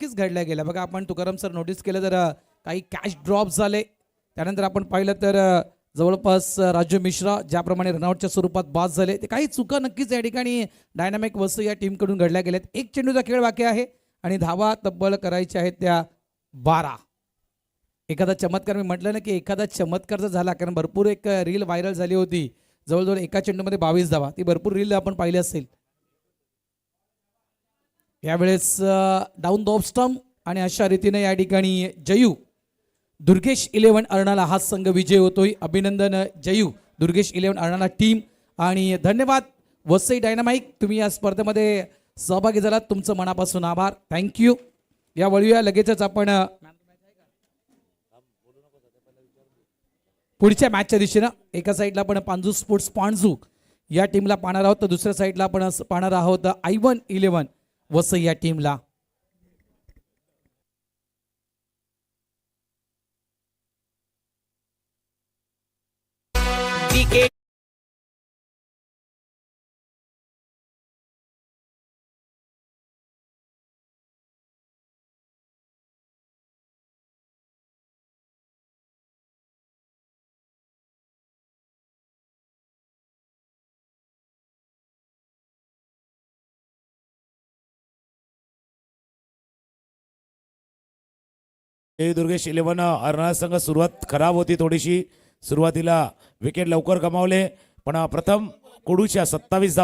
नक्कीच घडल्या गेल्या. बघा आपण तुकाराम सर नोटीस केलं तर काही कॅच ड्रॉप झाले. त्यानंतर आपण पाहिलं तर जवळपास राजू मिश्रा ज्याप्रमाणे रनआउटच्या स्वरूपात बाद झाले, ते काही चुका नक्कीच या ठिकाणी डायनामिक वसई या टीमकडून घडल्या गेल्यात. एक चेंडूचा खेळ बाकी आहे आणि धावा तब्बल करायच्या आहेत त्या 12. एखादा चमत्कार, मी म्हटलं ना की एखादा चमत्कार जर झाला, कारण भरपूर एक रील व्हायरल झाली होती जवळजवळ एका चेंडूमध्ये 22 धावा, ती भरपूर रील आपण पाहिली असेल. यावेळेस डाऊन द ऑफ स्टंप आणि अशा रीतीने या ठिकाणी जयू दुर्गेश 11 अर्णाला हा संघ विजय होतोय. अभिनंदन जयू दुर्गेश 11 अर्णाला टीम आणि धन्यवाद वसई डायनामाइक, तुम्ही या स्पर्धेमध्ये सहभागी झालात, तुमचं मनापासून आभार, थँक्यू. या वळूया लगेचच आपण पुढच्या मॅचच्या दिशेनं. एका साईडला आपण पांजू स्पोर्ट्स पांजू या टीमला पाहणार आहोत, तर दुसऱ्या साईडला आपण पाहणार आहोत I1 11 वसई या टीमला. जय दुर्गेश 11 अर्णा संघ सुरुवात खराब होती थोडीशी. सुरुवातीला विकेट लवकर गमावले, पण प्रथम कोडूच्या 27